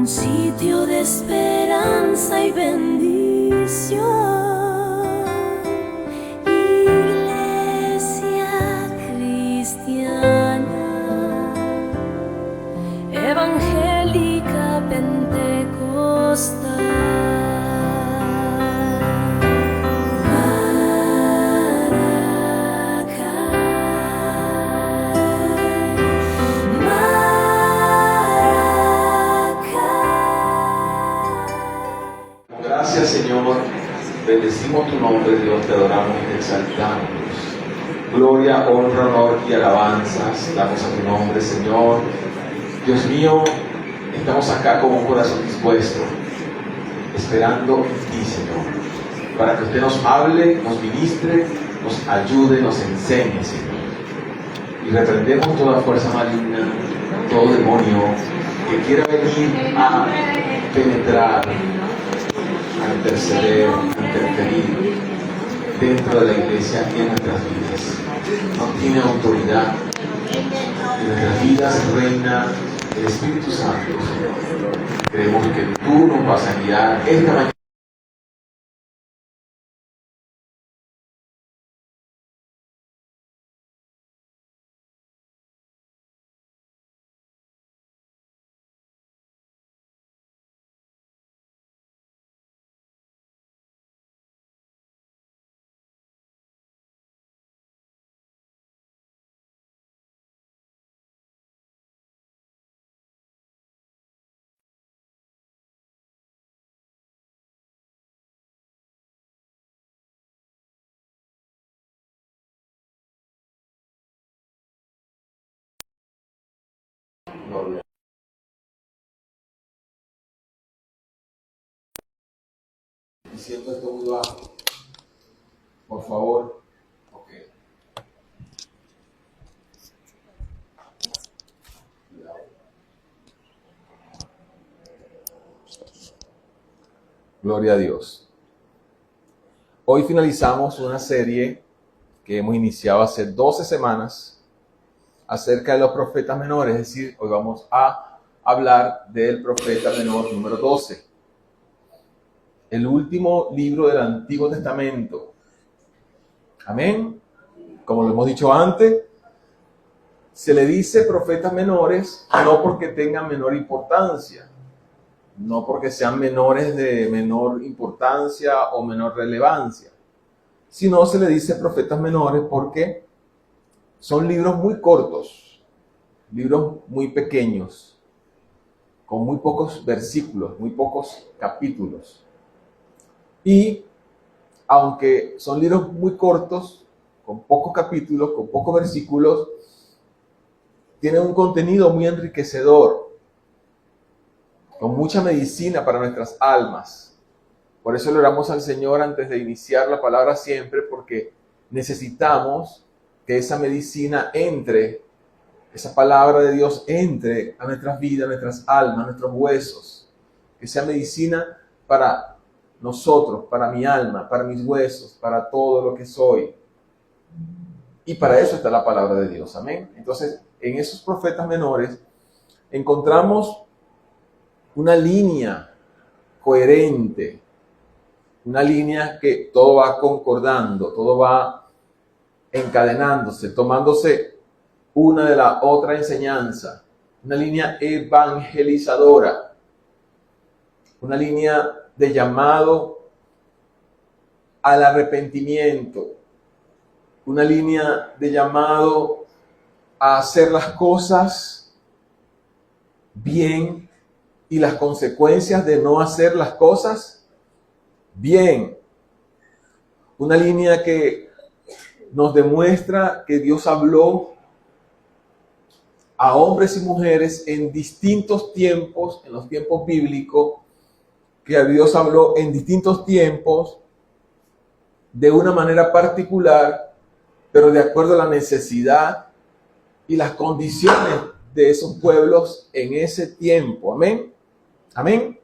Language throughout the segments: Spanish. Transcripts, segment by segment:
sitio de esperanza y bendición. Iglesia cristiana, evangélica pentecostal. Gracias, Señor, bendecimos tu nombre, Dios, te adoramos y te exaltamos. Gloria, honra, honor y alabanzas damos a tu nombre, Señor. Dios mío, estamos acá con un corazón dispuesto, esperando en ti, Señor, para que usted nos hable, nos ministre, nos ayude, nos enseñe, Señor. Y reprendemos toda fuerza maligna, todo demonio que quiera venir a penetrar, a interceder, a interferir dentro de la iglesia y en nuestras vidas. No tiene autoridad. En nuestras vidas reina el Espíritu Santo. Creemos que tú nos vas a guiar esta mañana. Gloria. Y siento esto muy bajo. Por favor. Ok. Gloria a Dios. Hoy finalizamos una serie que hemos iniciado hace 12 semanas acerca de los profetas menores, es decir, hoy vamos a hablar del profeta menor número 12, el último libro del Antiguo Testamento. Amén. Como lo hemos dicho antes, se le dice profetas menores no porque tengan menor importancia, no porque sean menores de menor importancia o menor relevancia, sino se le dice profetas menores porque son libros muy cortos, libros muy pequeños, con muy pocos versículos, muy pocos capítulos. Y aunque son libros muy cortos, con pocos capítulos, con pocos versículos, tienen un contenido muy enriquecedor, con mucha medicina para nuestras almas. Por eso le oramos al Señor antes de iniciar la palabra siempre, porque necesitamos que esa medicina entre, esa palabra de Dios entre a nuestras vidas, a nuestras almas, a nuestros huesos. Que sea medicina para nosotros, para mi alma, para mis huesos, para todo lo que soy. Y para eso está la palabra de Dios. Amén. Entonces, en esos profetas menores encontramos una línea coherente, una línea que todo va concordando, todo va encadenándose, tomándose una de la otra enseñanza, una línea evangelizadora, una línea de llamado al arrepentimiento, una línea de llamado a hacer las cosas bien y las consecuencias de no hacer las cosas bien. Una línea que nos demuestra que Dios habló a hombres y mujeres en distintos tiempos, en los tiempos bíblicos, que Dios habló en distintos tiempos de una manera particular, pero de acuerdo a la necesidad y las condiciones de esos pueblos en ese tiempo. Amén. Amén.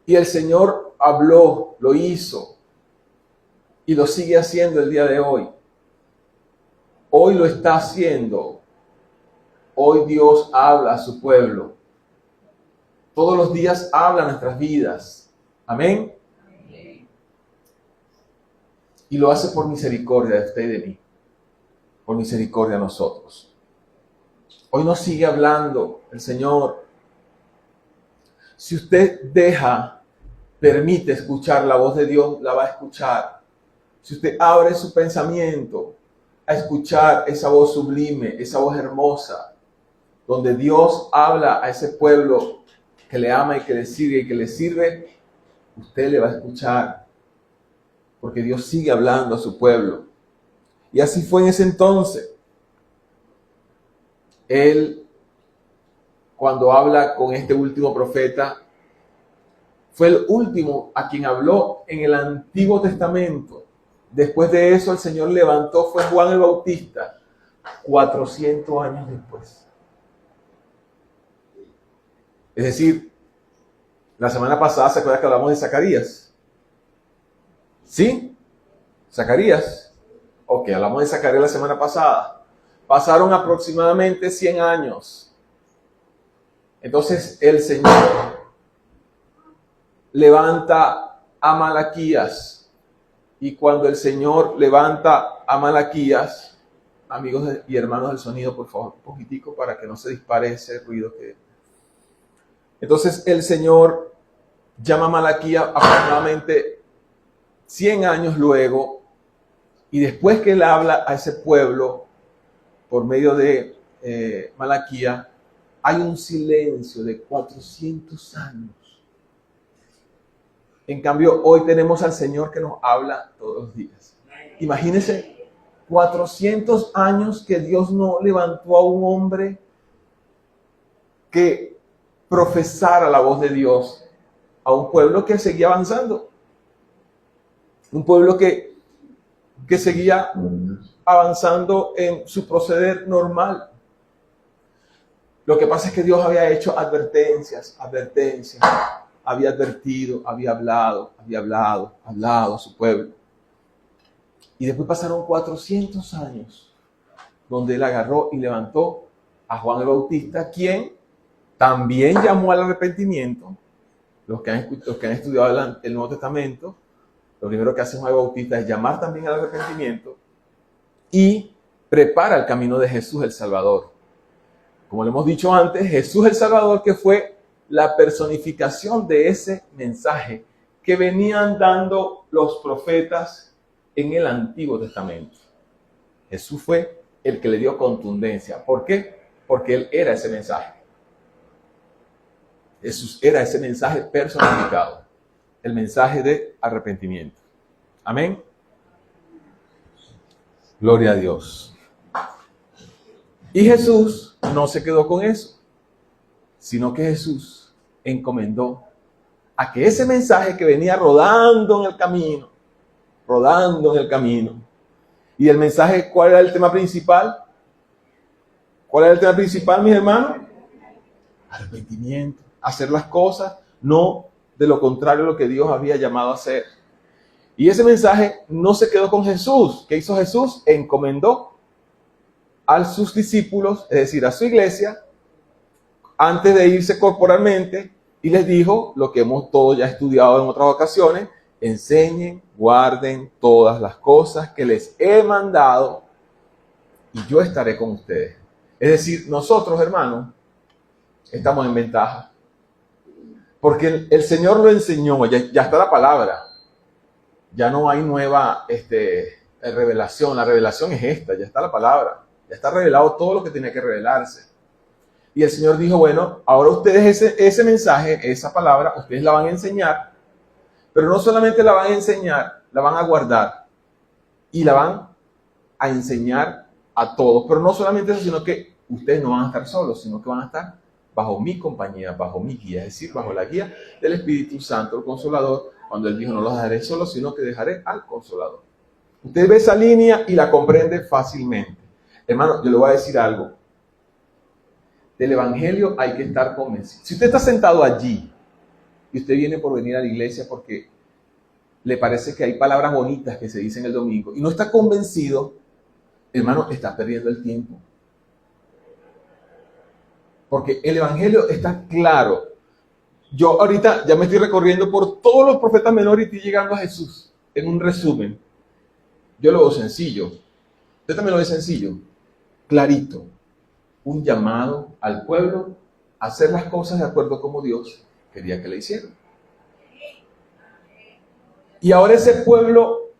Y el Señor habló, lo hizo y lo sigue haciendo el día de hoy. Hoy lo está haciendo. Hoy Dios habla a su pueblo. todos los días habla a nuestras vidas. Amén. Y lo hace por misericordia de usted y de mí. Por misericordia a nosotros. Hoy nos sigue hablando el Señor. Si usted permite escuchar la voz de Dios, la va a escuchar. Si usted abre su pensamiento a escuchar esa voz sublime, esa voz hermosa, donde Dios habla a ese pueblo que le ama y que le sigue y que le sirve, usted le va a escuchar, porque Dios sigue hablando a su pueblo. Y así fue en ese entonces. Él, cuando habla con este último profeta, fue el último a quien habló en el Antiguo Testamento. Después de eso, el Señor levantó, fue Juan el Bautista, 400 años después. Es decir, la semana pasada, ¿se acuerdan que hablamos de Zacarías? ¿Sí? Zacarías. Ok, hablamos de Zacarías la semana pasada. Pasaron aproximadamente 100 años. Entonces, el Señor levanta a Malaquías. Y cuando el Señor levanta a Malaquías, amigos y hermanos del sonido, por favor, un poquitico para que no se dispare ese ruido que... Entonces el Señor llama a Malaquías aproximadamente 100 años luego, y después que él habla a ese pueblo por medio de Malaquías, hay un silencio de 400 años. En cambio, hoy tenemos al Señor que nos habla todos los días. Imagínense, 400 años que Dios no levantó a un hombre que profesara la voz de Dios a un pueblo que seguía avanzando. Un pueblo que seguía avanzando en su proceder normal. Lo que pasa es que Dios había hecho advertencias. Había advertido, había hablado a su pueblo. Y después pasaron 400 años donde él agarró y levantó a Juan el Bautista, quien también llamó al arrepentimiento. Los que han estudiado el Nuevo Testamento, lo primero que hace Juan el Bautista es llamar también al arrepentimiento y prepara el camino de Jesús el Salvador. Como le hemos dicho antes, Jesús el Salvador, que fue la personificación de ese mensaje que venían dando los profetas en el Antiguo Testamento. Jesús fue el que le dio contundencia. ¿Por qué? Porque él era ese mensaje. Jesús era ese mensaje personificado, el mensaje de arrepentimiento. Amén. Gloria a Dios. Y Jesús no se quedó con eso, sino que Jesús encomendó a que ese mensaje que venía rodando en el camino, y el mensaje, ¿cuál era el tema principal? ¿Cuál era el tema principal, mis hermanos? Arrepentimiento, hacer las cosas, no de lo contrario a lo que Dios había llamado a hacer. Y ese mensaje no se quedó con Jesús. ¿Qué hizo Jesús? Encomendó a sus discípulos, es decir, a su iglesia, antes de irse corporalmente, y les dijo lo que hemos todos ya estudiado en otras ocasiones: enseñen, guarden todas las cosas que les he mandado, y yo estaré con ustedes. Es decir, nosotros, hermanos, estamos en ventaja, porque el Señor lo enseñó, ya está la palabra, ya no hay nueva revelación, la revelación es esta, ya está la palabra, ya está revelado todo lo que tenía que revelarse. Y el Señor dijo, bueno, ahora ustedes ese mensaje, esa palabra, ustedes la van a enseñar, pero no solamente la van a enseñar, la van a guardar y la van a enseñar a todos. Pero no solamente eso, sino que ustedes no van a estar solos, sino que van a estar bajo mi compañía, bajo mi guía, es decir, bajo la guía del Espíritu Santo, el Consolador, cuando Él dijo, no los dejaré solos, sino que dejaré al Consolador. Usted ve esa línea y la comprende fácilmente. Hermano, yo le voy a decir algo. Del Evangelio hay que estar convencido. Si usted está sentado allí y usted viene por venir a la iglesia porque le parece que hay palabras bonitas que se dicen el domingo y no está convencido, hermano, está perdiendo el tiempo. Porque el Evangelio está claro. Yo ahorita ya me estoy recorriendo por todos los profetas menores y estoy llegando a Jesús. En un resumen, yo lo veo sencillo. Usted también lo ve sencillo, clarito. Un llamado al pueblo a hacer las cosas de acuerdo como Dios quería que le hicieran. Y ahora ese pueblo,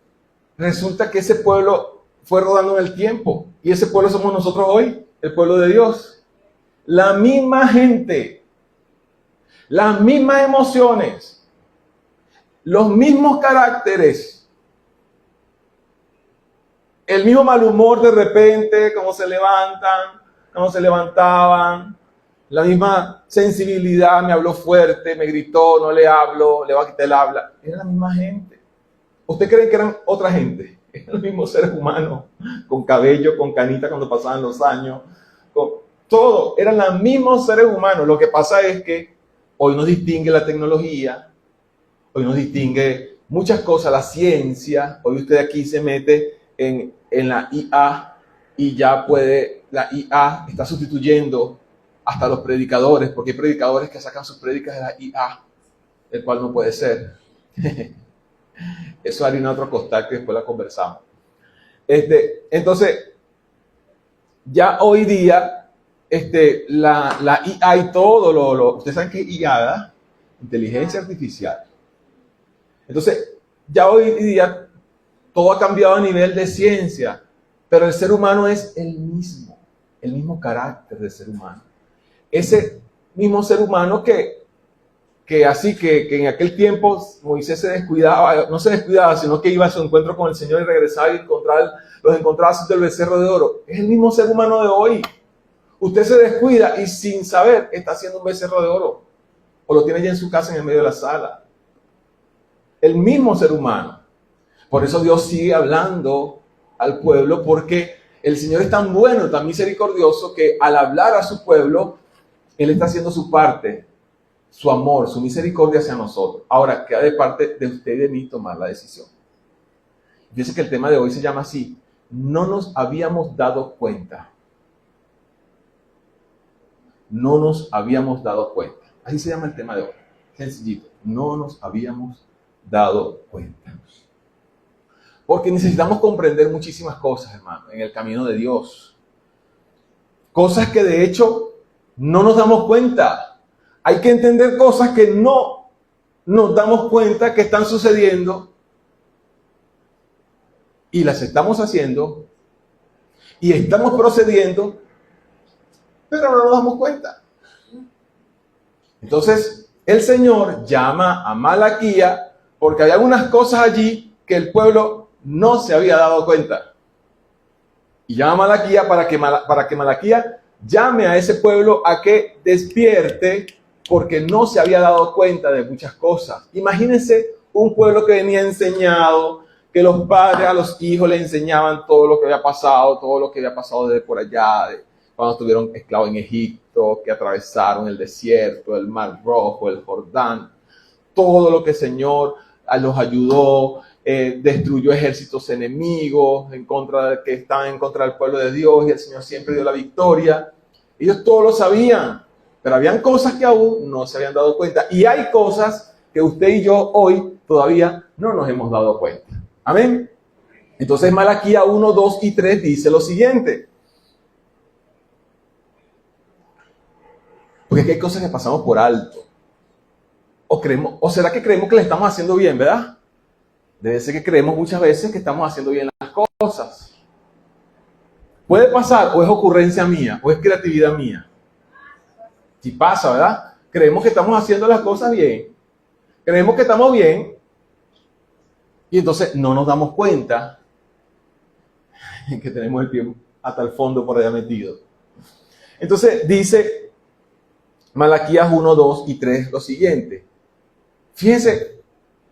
resulta que ese pueblo fue rodando en el tiempo. Y ese pueblo somos nosotros hoy, el pueblo de Dios. La misma gente, las mismas emociones, los mismos caracteres, el mismo mal humor de repente, cómo se levantan, cómo se levantaban, la misma sensibilidad, me habló fuerte, me gritó, no le hablo, le va a quitar el habla. Era la misma gente. ¿Usted cree que eran otra gente? Eran los mismos seres humanos, con cabello, con canita cuando pasaban los años, con todo. Eran los mismos seres humanos. Lo que pasa es que hoy nos distingue la tecnología, hoy nos distingue muchas cosas, la ciencia. Hoy usted aquí se mete en la IA y ya puede, la IA está sustituyendo hasta los predicadores, porque hay predicadores que sacan sus prédicas de la IA, el cual no puede ser. Eso harina otro costal que después la conversamos. Entonces, ya hoy día, la IA y todo, ustedes saben que es IA, ¿verdad? Inteligencia artificial. Entonces, ya hoy día, todo ha cambiado a nivel de ciencia, pero el ser humano es el mismo carácter del ser humano. Ese mismo ser humano que en aquel tiempo Moisés se descuidaba, no se descuidaba, sino que iba a su encuentro con el Señor y regresaba y los encontraba del becerro de oro. Es el mismo ser humano de hoy. Usted se descuida y sin saber está haciendo un becerro de oro. O lo tiene ya en su casa en el medio de la sala. El mismo ser humano. Por eso Dios sigue hablando al pueblo, porque el Señor es tan bueno, tan misericordioso, que al hablar a su pueblo, Él está haciendo su parte, su amor, su misericordia hacia nosotros. Ahora, queda de parte de usted y de mí tomar la decisión. Fíjense que el tema de hoy se llama así: no nos habíamos dado cuenta. No nos habíamos dado cuenta. Así se llama el tema de hoy. Sencillito. No nos habíamos dado cuenta. Porque necesitamos comprender muchísimas cosas, hermano, en el camino de Dios. Cosas que de hecho no nos damos cuenta. Hay que entender cosas que no nos damos cuenta que están sucediendo y las estamos haciendo y estamos procediendo, pero no nos damos cuenta. Entonces, el Señor llama a Malaquía porque hay algunas cosas allí que el pueblo no se había dado cuenta. Y llama a Malaquía para que Malaquía llame a ese pueblo a que despierte, porque no se había dado cuenta de muchas cosas. Imagínense un pueblo que venía enseñado, que los padres a los hijos le enseñaban todo lo que había pasado desde por allá, cuando estuvieron esclavos en Egipto, que atravesaron el desierto, el Mar Rojo, el Jordán, todo lo que el Señor los ayudó, destruyó ejércitos enemigos que estaban en contra del pueblo de Dios, y el Señor siempre dio la victoria. Ellos todos lo sabían, pero habían cosas que aún no se habían dado cuenta, y hay cosas que usted y yo hoy todavía no nos hemos dado cuenta. Amén. Entonces Malaquías 1, 2 y 3 dice lo siguiente. Porque aquí hay cosas que pasamos por alto. ¿O será que creemos que le estamos haciendo bien, verdad? Debe ser que creemos muchas veces que estamos haciendo bien las cosas. Puede pasar, o es ocurrencia mía, o es creatividad mía. Si pasa, ¿verdad? Creemos que estamos haciendo las cosas bien. Creemos que estamos bien. Y entonces no nos damos cuenta que tenemos el pie hasta el fondo por allá metido. Entonces dice Malaquías 1, 2 y 3 lo siguiente. Fíjense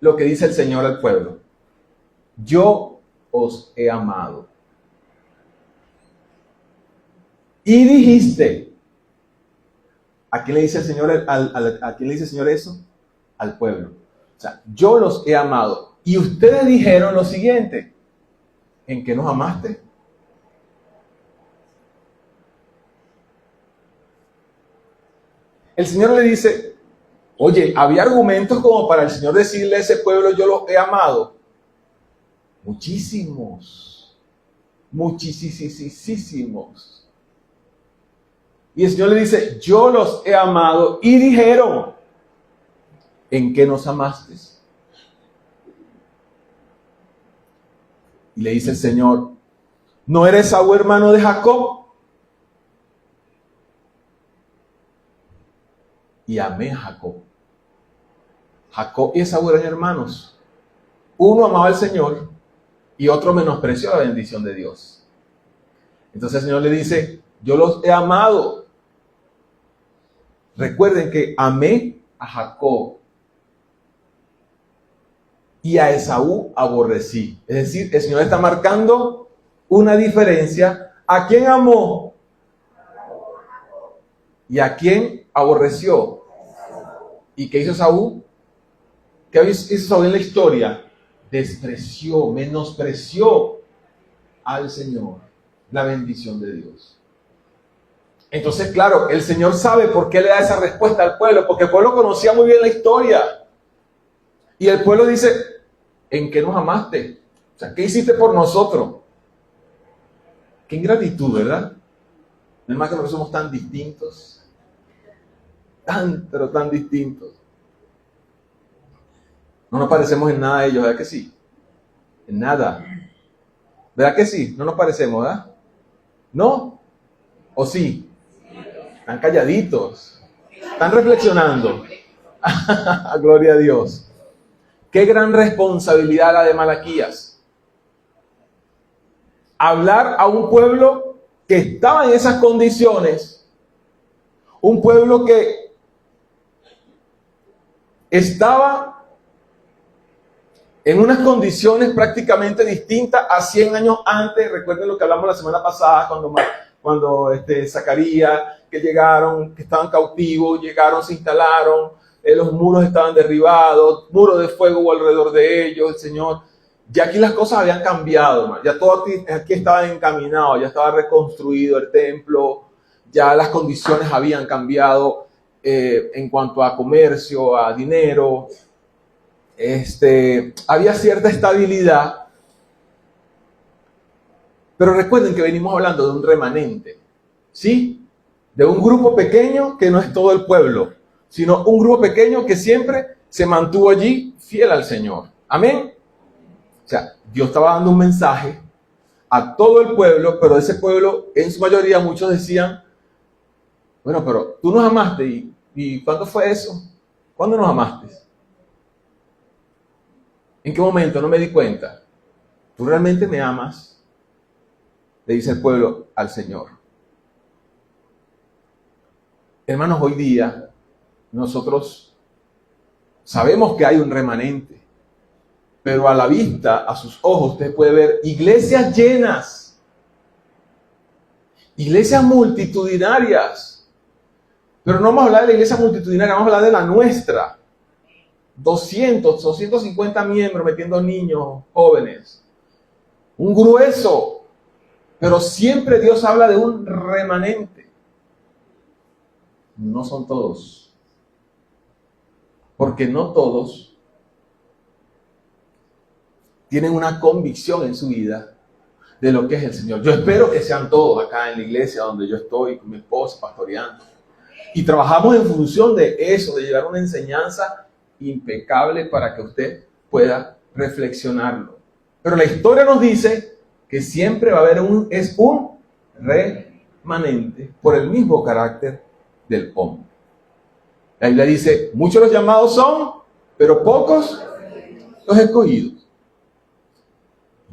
lo que dice el Señor al pueblo. Yo os he amado. Y dijiste. ¿A quién le dice el Señor, a quién le dice el Señor eso? Al pueblo. O sea, yo los he amado. Y ustedes dijeron lo siguiente. ¿En qué nos amaste? El Señor le dice, Oye, había argumentos como para el Señor decirle a ese pueblo, yo los he amado. Muchísimos. Muchísimos. Y el Señor le dice, yo los he amado. Y dijeron, ¿en qué nos amaste? Y le dice el Señor, ¿no eres Esaú hermano de Jacob? Y amé a Jacob. Jacob y Esaú eran hermanos. Uno amaba al Señor y otro menospreció la bendición de Dios. Entonces el Señor le dice, yo los he amado. Recuerden que amé a Jacob y a Esaú aborrecí. Es decir, el Señor está marcando una diferencia. ¿A quién amó? ¿Y a quién aborreció? ¿Y qué hizo Esaú? ¿Qué hizo Esaú en la historia? Despreció, menospreció al Señor, la bendición de Dios. Entonces, claro, el Señor sabe por qué le da esa respuesta al pueblo, porque el pueblo conocía muy bien la historia. Y el pueblo dice, ¿en qué nos amaste? O sea, ¿qué hiciste por nosotros? Qué ingratitud, ¿verdad? No es más que nosotros somos tan distintos. Pero tan distintos. No nos parecemos en nada a ellos, ¿verdad que sí? En nada. ¿Verdad que sí? No nos parecemos, ¿verdad? ¿No? ¿O sí? Están calladitos. Están reflexionando. Gloria a Dios. Qué gran responsabilidad la de Malaquías. Hablar a un pueblo que estaba en esas condiciones. Un pueblo que estaba en unas condiciones prácticamente distintas a 100 años antes. Recuerden lo que hablamos la semana pasada cuando Zacarías, que llegaron, que estaban cautivos, llegaron, se instalaron, los muros estaban derribados, muros de fuego hubo alrededor de ellos, el Señor. Ya aquí las cosas habían cambiado, ya todo aquí estaba encaminado, ya estaba reconstruido el templo, ya las condiciones habían cambiado en cuanto a comercio, a dinero. Había cierta estabilidad, pero recuerden que venimos hablando de un remanente, ¿sí? De un grupo pequeño que no es todo el pueblo, sino un grupo pequeño que siempre se mantuvo allí fiel al Señor. Amén. O sea, Dios estaba dando un mensaje a todo el pueblo, pero ese pueblo, en su mayoría, muchos decían, bueno, pero tú nos amaste, ¿y cuándo fue eso? ¿Cuándo nos amaste? ¿En qué momento? No me di cuenta. ¿Tú realmente me amas? Le dice el pueblo al Señor. Hermanos, hoy día nosotros sabemos que hay un remanente, pero a la vista, a sus ojos, usted puede ver iglesias llenas, iglesias multitudinarias. Pero no vamos a hablar de la iglesia multitudinaria, vamos a hablar de la nuestra. 250 miembros metiendo niños, jóvenes. Un grueso. Pero siempre Dios habla de un remanente. No son todos. Porque no todos tienen una convicción en su vida de lo que es el Señor. Yo espero que sean todos acá en la iglesia donde yo estoy con mi esposa pastoreando. Y trabajamos en función de eso, de llevar una enseñanza impecable para que usted pueda reflexionarlo. Pero la historia nos dice que siempre va a haber un remanente por el mismo carácter del hombre. La Biblia dice, muchos los llamados son, pero pocos los escogidos.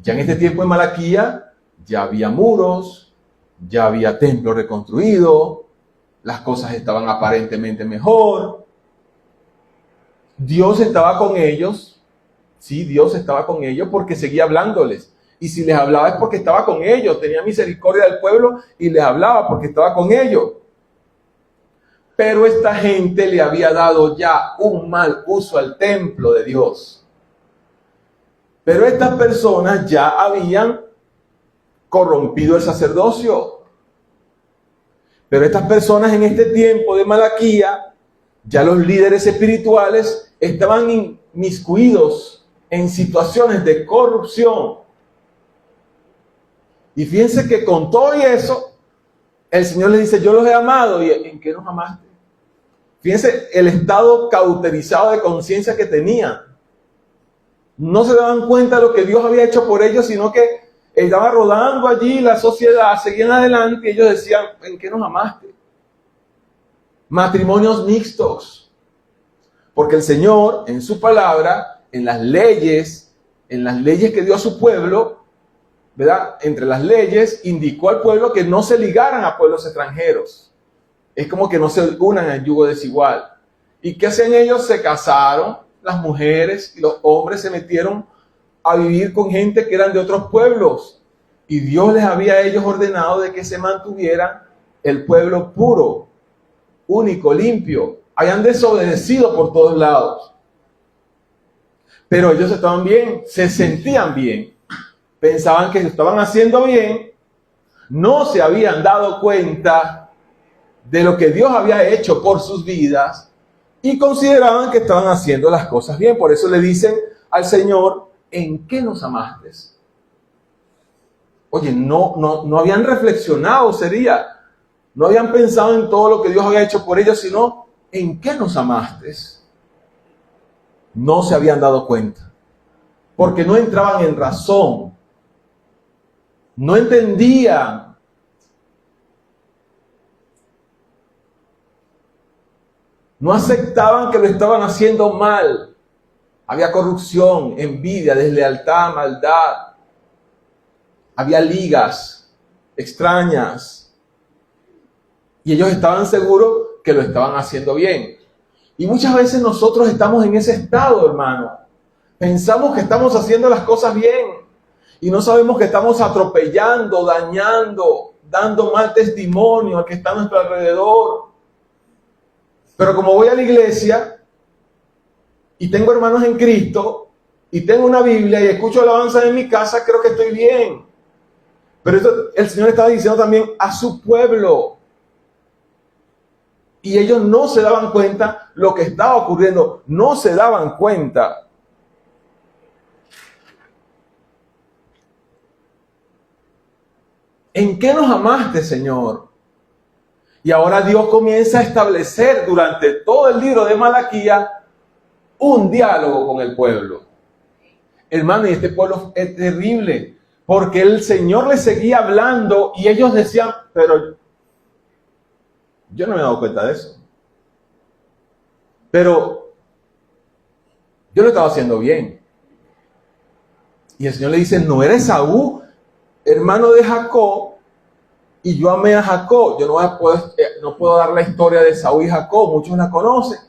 Ya en este tiempo de Malaquías, ya había muros, ya había templo reconstruido, las cosas estaban aparentemente mejor. Dios estaba con ellos, sí, Dios estaba con ellos porque seguía hablándoles. Y si les hablaba es porque estaba con ellos, tenía misericordia del pueblo y les hablaba porque estaba con ellos. Pero esta gente le había dado ya un mal uso al templo de Dios. Pero estas personas ya habían corrompido el sacerdocio. Pero estas personas en este tiempo de Malaquías Ya los líderes espirituales estaban inmiscuidos en situaciones de corrupción. Y fíjense que con todo y eso, el Señor les dice, yo los he amado. ¿Y en qué nos amaste? Fíjense el estado cauterizado de conciencia que tenían. No se daban cuenta de lo que Dios había hecho por ellos, sino que estaba rodando allí la sociedad, seguían adelante y ellos decían, ¿en qué nos amaste? Matrimonios mixtos. Porque el Señor, en su palabra, en las leyes que dio a su pueblo, ¿verdad? Entre las leyes, indicó al pueblo que no se ligaran a pueblos extranjeros. Es como que no se unan al yugo desigual. ¿Y qué hacen ellos? Se casaron, las mujeres y los hombres se metieron a vivir con gente que eran de otros pueblos. Y Dios les había a ellos ordenado de que se mantuvieran el pueblo puro, único, limpio. Habían desobedecido por todos lados. Pero ellos estaban bien, se sentían bien. Pensaban que estaban haciendo bien. No se habían dado cuenta de lo que Dios había hecho por sus vidas y consideraban que estaban haciendo las cosas bien. Por eso le dicen al Señor, ¿en qué nos amaste? Oye, no habían reflexionado, no habían pensado en todo lo que Dios había hecho por ellos, sino ¿en qué nos amaste? No se habían dado cuenta, porque no entraban en razón, no entendían. No aceptaban que lo estaban haciendo mal. Había corrupción, envidia, deslealtad, maldad. Había ligas extrañas. Y ellos estaban seguros que lo estaban haciendo bien. Y muchas veces nosotros estamos en ese estado, hermano. Pensamos que estamos haciendo las cosas bien. Y no sabemos que estamos atropellando, dañando, dando mal testimonio al que está a nuestro alrededor. Pero como voy a la iglesia y tengo hermanos en Cristo y tengo una Biblia y escucho alabanza en mi casa, creo que estoy bien. Pero eso el Señor estaba diciendo también a su pueblo. Y ellos no se daban cuenta lo que estaba ocurriendo. No se daban cuenta. ¿En qué nos amaste, Señor? Y ahora Dios comienza a establecer durante todo el libro de Malaquías un diálogo con el pueblo. Hermano, y este pueblo es terrible, porque el Señor les seguía hablando y ellos decían, pero yo no me he dado cuenta de eso. Pero yo lo estaba haciendo bien. Y el Señor le dice, ¿no eres Esaú, hermano de Jacob? Y yo amé a Jacob. Yo no puedo dar la historia de Esaú y Jacob, muchos la conocen.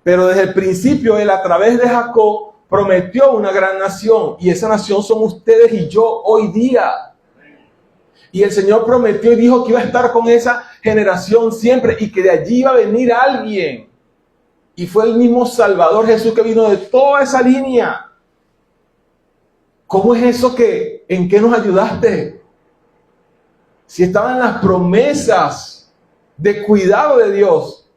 Pero desde el principio, él a través de Jacob prometió una gran nación. Y esa nación son ustedes y yo hoy día. Y el Señor prometió y dijo que iba a estar con esa generación siempre y que de allí iba a venir alguien. Y fue el mismo Salvador Jesús que vino de toda esa línea. ¿Cómo es eso que, en qué nos ayudaste? Si estaban las promesas de cuidado de Dios,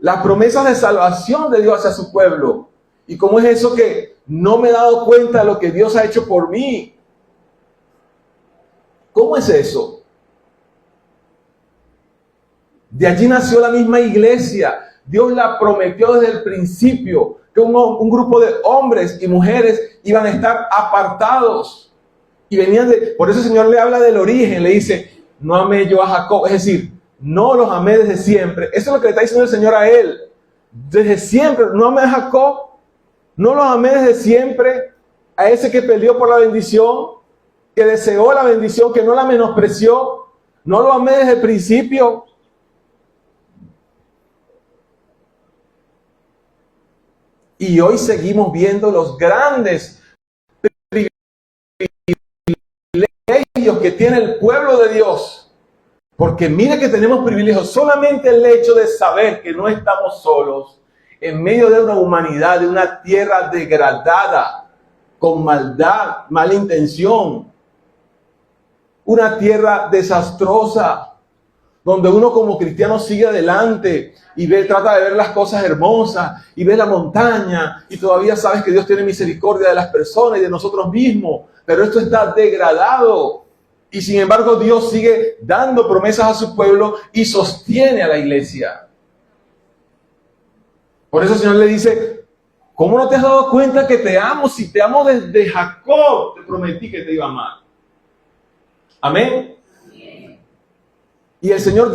las promesas de salvación de Dios hacia su pueblo. ¿Y cómo es eso que no me he dado cuenta de lo que Dios ha hecho por mí? ¿Cómo es eso? De allí nació la misma iglesia. Dios la prometió desde el principio, que un grupo de hombres y mujeres iban a estar apartados. Y venían por eso el Señor le habla del origen, le dice, no amé yo a Jacob, es decir, no los amé desde siempre. Eso es lo que le está diciendo el Señor a él. Desde siempre, no amé a Jacob, no los amé desde siempre, a ese que peleó por la bendición, que deseó la bendición, que no la menospreció, no lo amé desde el principio. Y hoy seguimos viendo los grandes privilegios que tiene el pueblo de Dios. Porque mire que tenemos privilegios. Solamente el hecho de saber que no estamos solos en medio de una humanidad, de una tierra degradada, con maldad, mala intención. Una tierra desastrosa. donde uno como cristiano sigue adelante y trata de ver las cosas hermosas y ve la montaña y todavía sabes que Dios tiene misericordia de las personas y de nosotros mismos, pero esto está degradado y sin embargo Dios sigue dando promesas a su pueblo y sostiene a la iglesia. Por eso el Señor le dice, ¿cómo no te has dado cuenta que te amo? Si te amo desde Jacob, te prometí que te iba a amar. Amén. Y el Señor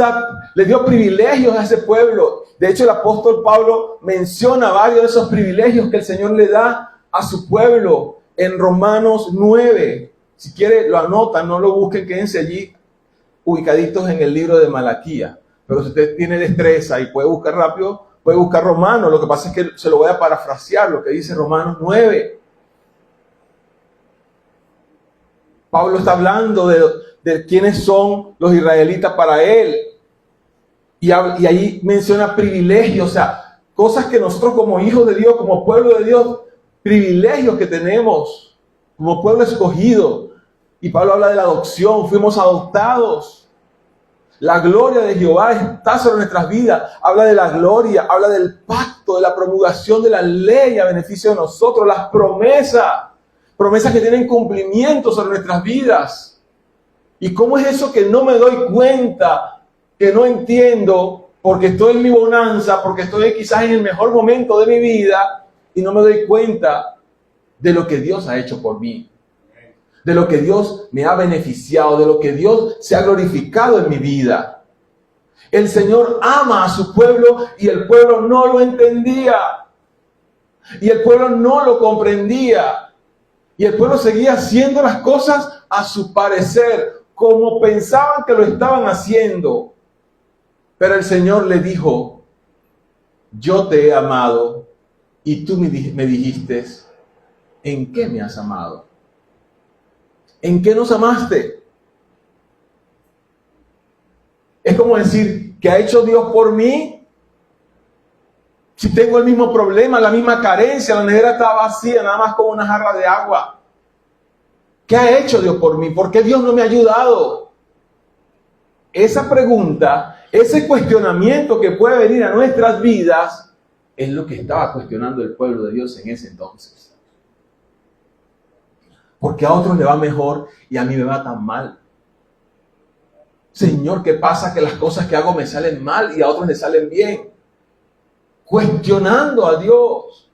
le dio privilegios a ese pueblo. De hecho, el apóstol Pablo menciona varios de esos privilegios que el Señor le da a su pueblo en Romanos 9. Si quiere, lo anotan, no lo busquen, quédense allí ubicaditos en el libro de Malaquía. Pero si usted tiene destreza y puede buscar rápido, puede buscar Romanos. Lo que pasa es que se lo voy a parafrasear, lo que dice Romanos 9. Pablo está hablando de quiénes son los israelitas para él. Y ahí menciona privilegios, o sea, cosas que nosotros como hijos de Dios, como pueblo de Dios, privilegios que tenemos como pueblo escogido. Y Pablo habla de la adopción, fuimos adoptados. La gloria de Jehová está sobre nuestras vidas. Habla de la gloria, habla del pacto, de la promulgación de la ley a beneficio de nosotros, las promesas que tienen cumplimiento sobre nuestras vidas. ¿Y cómo es eso que no me doy cuenta, que no entiendo, porque estoy en mi bonanza, porque estoy quizás en el mejor momento de mi vida y no me doy cuenta de lo que Dios ha hecho por mí, de lo que Dios me ha beneficiado, de lo que Dios se ha glorificado en mi vida? El Señor ama a su pueblo y el pueblo no lo entendía. Y el pueblo no lo comprendía. Y el pueblo seguía haciendo las cosas a su parecer, como pensaban que lo estaban haciendo. Pero el Señor le dijo, yo te he amado y tú me dijiste, ¿en qué me has amado? ¿En qué nos amaste? Es como decir, ¿qué ha hecho Dios por mí? Si tengo el mismo problema, la misma carencia, la nevera está vacía, nada más con una jarra de agua. ¿Qué ha hecho Dios por mí? ¿Por qué Dios no me ha ayudado? Esa pregunta, ese cuestionamiento que puede venir a nuestras vidas, es lo que estaba cuestionando el pueblo de Dios en ese entonces. Porque a otros le va mejor y a mí me va tan mal. Señor, ¿qué pasa? Que las cosas que hago me salen mal y a otros les salen bien. Cuestionando a Dios.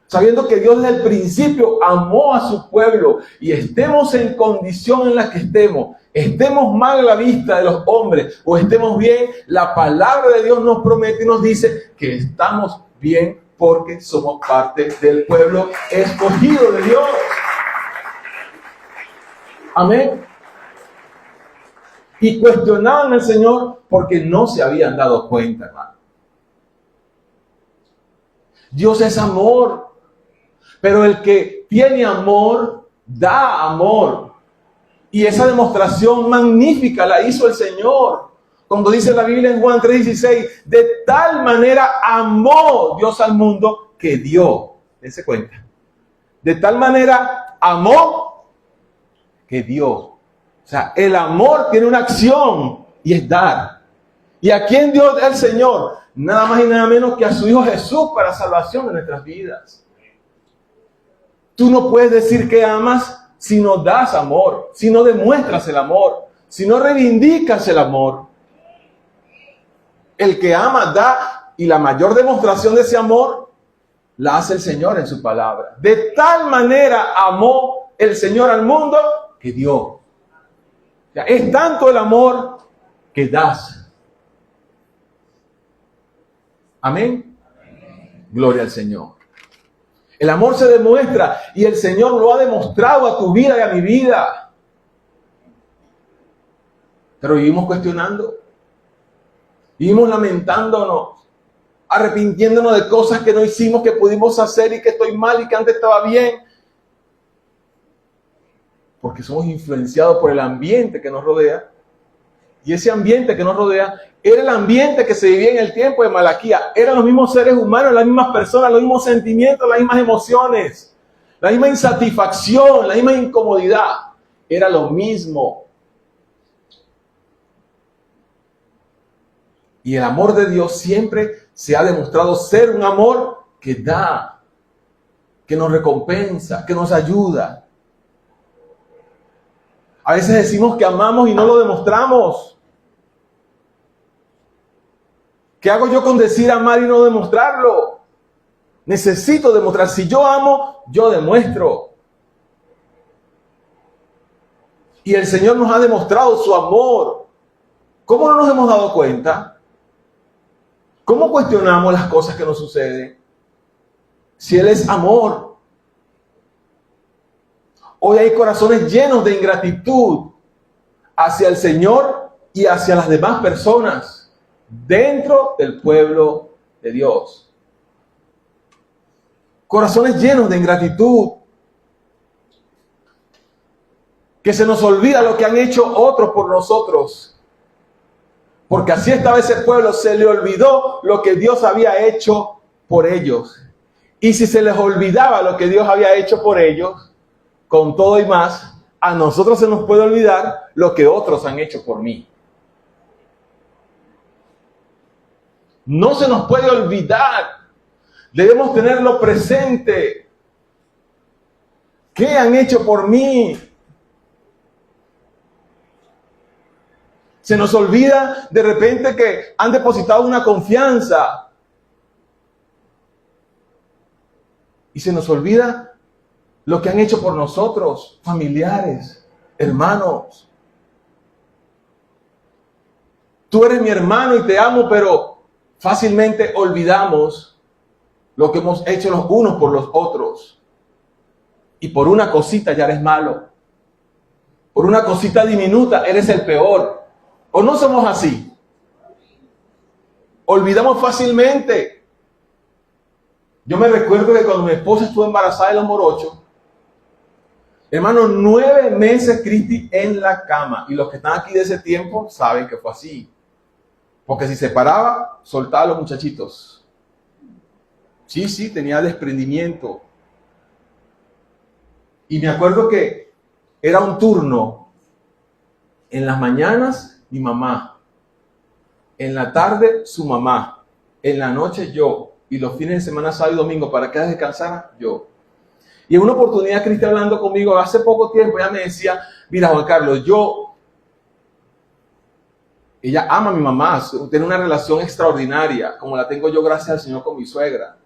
Sabiendo que Dios desde el principio amó a su pueblo y estemos en condición en la que estemos mal a la vista de los hombres o estemos bien, la palabra de Dios nos promete y nos dice que estamos bien porque somos parte del pueblo escogido de Dios. Amén. Y cuestionaban al Señor porque no se habían dado cuenta, hermano. Dios es amor. Pero el que tiene amor, da amor. Y esa demostración magnífica la hizo el Señor. Cuando dice la Biblia en Juan 3:16, de tal manera amó Dios al mundo que dio. Dense cuenta. De tal manera amó que dio. O sea, el amor tiene una acción y es dar. ¿Y a quién dio el Señor? Nada más y nada menos que a su Hijo Jesús para salvación de nuestras vidas. Tú no puedes decir que amas si no das amor, si no demuestras el amor, si no reivindicas el amor. El que ama da, y la mayor demostración de ese amor la hace el Señor en su palabra. De tal manera amó el Señor al mundo que dio. O sea, es tanto el amor que das. Amén. Gloria al Señor. El amor se demuestra y el Señor lo ha demostrado a tu vida y a mi vida. Pero vivimos cuestionando, vivimos lamentándonos, arrepintiéndonos de cosas que no hicimos, que pudimos hacer y que estoy mal y que antes estaba bien. Porque somos influenciados por el ambiente que nos rodea. Y ese ambiente que nos rodea era el ambiente que se vivía en el tiempo de Malaquía. Eran los mismos seres humanos, las mismas personas, los mismos sentimientos, las mismas emociones, la misma insatisfacción, la misma incomodidad. Era lo mismo. Y el amor de Dios siempre se ha demostrado ser un amor que da, que nos recompensa, que nos ayuda. A veces decimos que amamos y no lo demostramos. ¿Qué hago yo con decir amar y no demostrarlo? Necesito demostrar. Si yo amo, yo demuestro. Y el Señor nos ha demostrado su amor. ¿Cómo no nos hemos dado cuenta? ¿Cómo cuestionamos las cosas que nos suceden? Si Él es amor. Hoy hay corazones llenos de ingratitud hacia el Señor y hacia las demás personas dentro del pueblo de Dios. Corazones llenos de ingratitud. Que se nos olvida lo que han hecho otros por nosotros. Porque así estaba ese pueblo, se le olvidó lo que Dios había hecho por ellos. Y si se les olvidaba lo que Dios había hecho por ellos, con todo y más, a nosotros se nos puede olvidar lo que otros han hecho por mí. No se nos puede olvidar. Debemos tenerlo presente. ¿Qué han hecho por mí? Se nos olvida de repente que han depositado una confianza. Y se nos olvida lo que han hecho por nosotros, familiares, hermanos. Tú eres mi hermano y te amo, pero fácilmente olvidamos lo que hemos hecho los unos por los otros. Y por una cosita ya eres malo. Por una cosita diminuta eres el peor. ¿O no somos así? Olvidamos fácilmente. Yo me recuerdo que cuando mi esposa estuvo embarazada de los morochos, hermano, 9 meses Cristi en la cama. Y los que están aquí de ese tiempo saben que fue así. Porque si se paraba, soltaba a los muchachitos. Sí, tenía desprendimiento. Y me acuerdo que era un turno. En las mañanas, mi mamá. En la tarde, su mamá. En la noche, yo. Y los fines de semana, sábado y domingo, para que descansara, yo. Y en una oportunidad, Cristi hablando conmigo hace poco tiempo, ella me decía, mira, Juan Carlos, ella ama a mi mamá, tiene una relación extraordinaria, como la tengo yo, gracias al Señor, con mi suegra.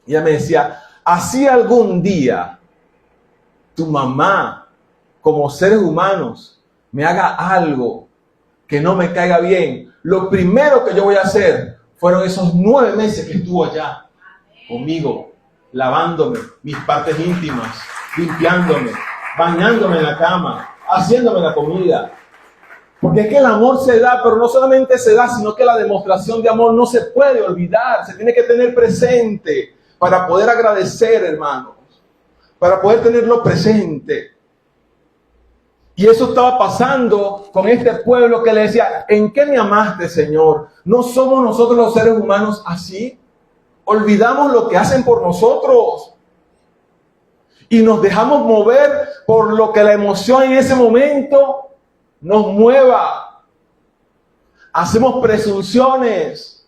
Y ella me decía, así algún día tu mamá, como seres humanos, me haga algo que no me caiga bien, lo primero que yo voy a hacer fueron esos 9 meses que estuvo allá conmigo, lavándome mis partes íntimas, limpiándome, bañándome en la cama, haciéndome la comida. Porque es que el amor se da, pero no solamente se da, sino que la demostración de amor no se puede olvidar, se tiene que tener presente para poder agradecer, hermanos, para poder tenerlo presente. Y eso estaba pasando con este pueblo que le decía, ¿en qué me amaste, Señor? ¿No somos nosotros los seres humanos así? Olvidamos lo que hacen por nosotros. Y nos dejamos mover por lo que la emoción en ese momento nos mueva. Hacemos presunciones,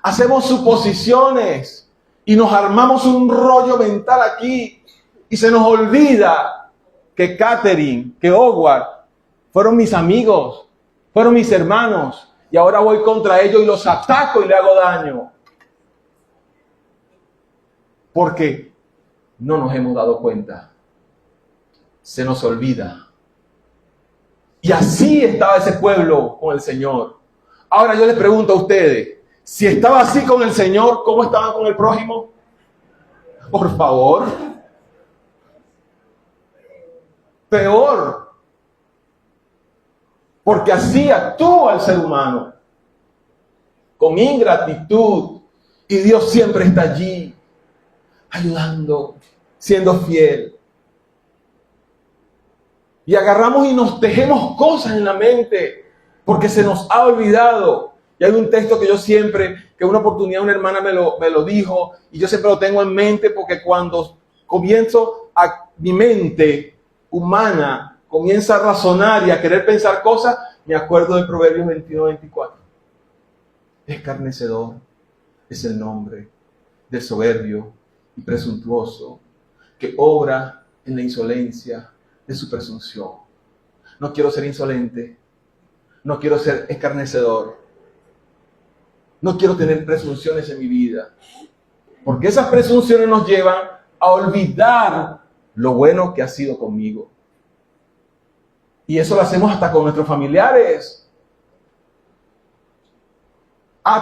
hacemos suposiciones y nos armamos un rollo mental aquí y se nos olvida que Catherine, que Howard fueron mis amigos, fueron mis hermanos y ahora voy contra ellos y los ataco y le hago daño. Porque no nos hemos dado cuenta. Se nos olvida. Y así estaba ese pueblo con el Señor. Ahora yo les pregunto a ustedes, si estaba así con el Señor, ¿cómo estaban con el prójimo? Por favor. Peor. Porque así actúa el ser humano. Con ingratitud. Y Dios siempre está allí, ayudando, siendo fiel. Y agarramos y nos tejemos cosas en la mente porque se nos ha olvidado. Y hay un texto que yo siempre, que una oportunidad una hermana me lo dijo y yo siempre lo tengo en mente porque cuando mi mente humana comienza a razonar y a querer pensar cosas, me acuerdo de Proverbios 21-24. Escarnecedor es el nombre del soberbio y presuntuoso que obra en la insolencia de su presunción. No quiero ser insolente, no quiero ser escarnecedor, no quiero tener presunciones en mi vida, porque esas presunciones nos llevan a olvidar lo bueno que ha sido conmigo. Y eso lo hacemos hasta con nuestros familiares.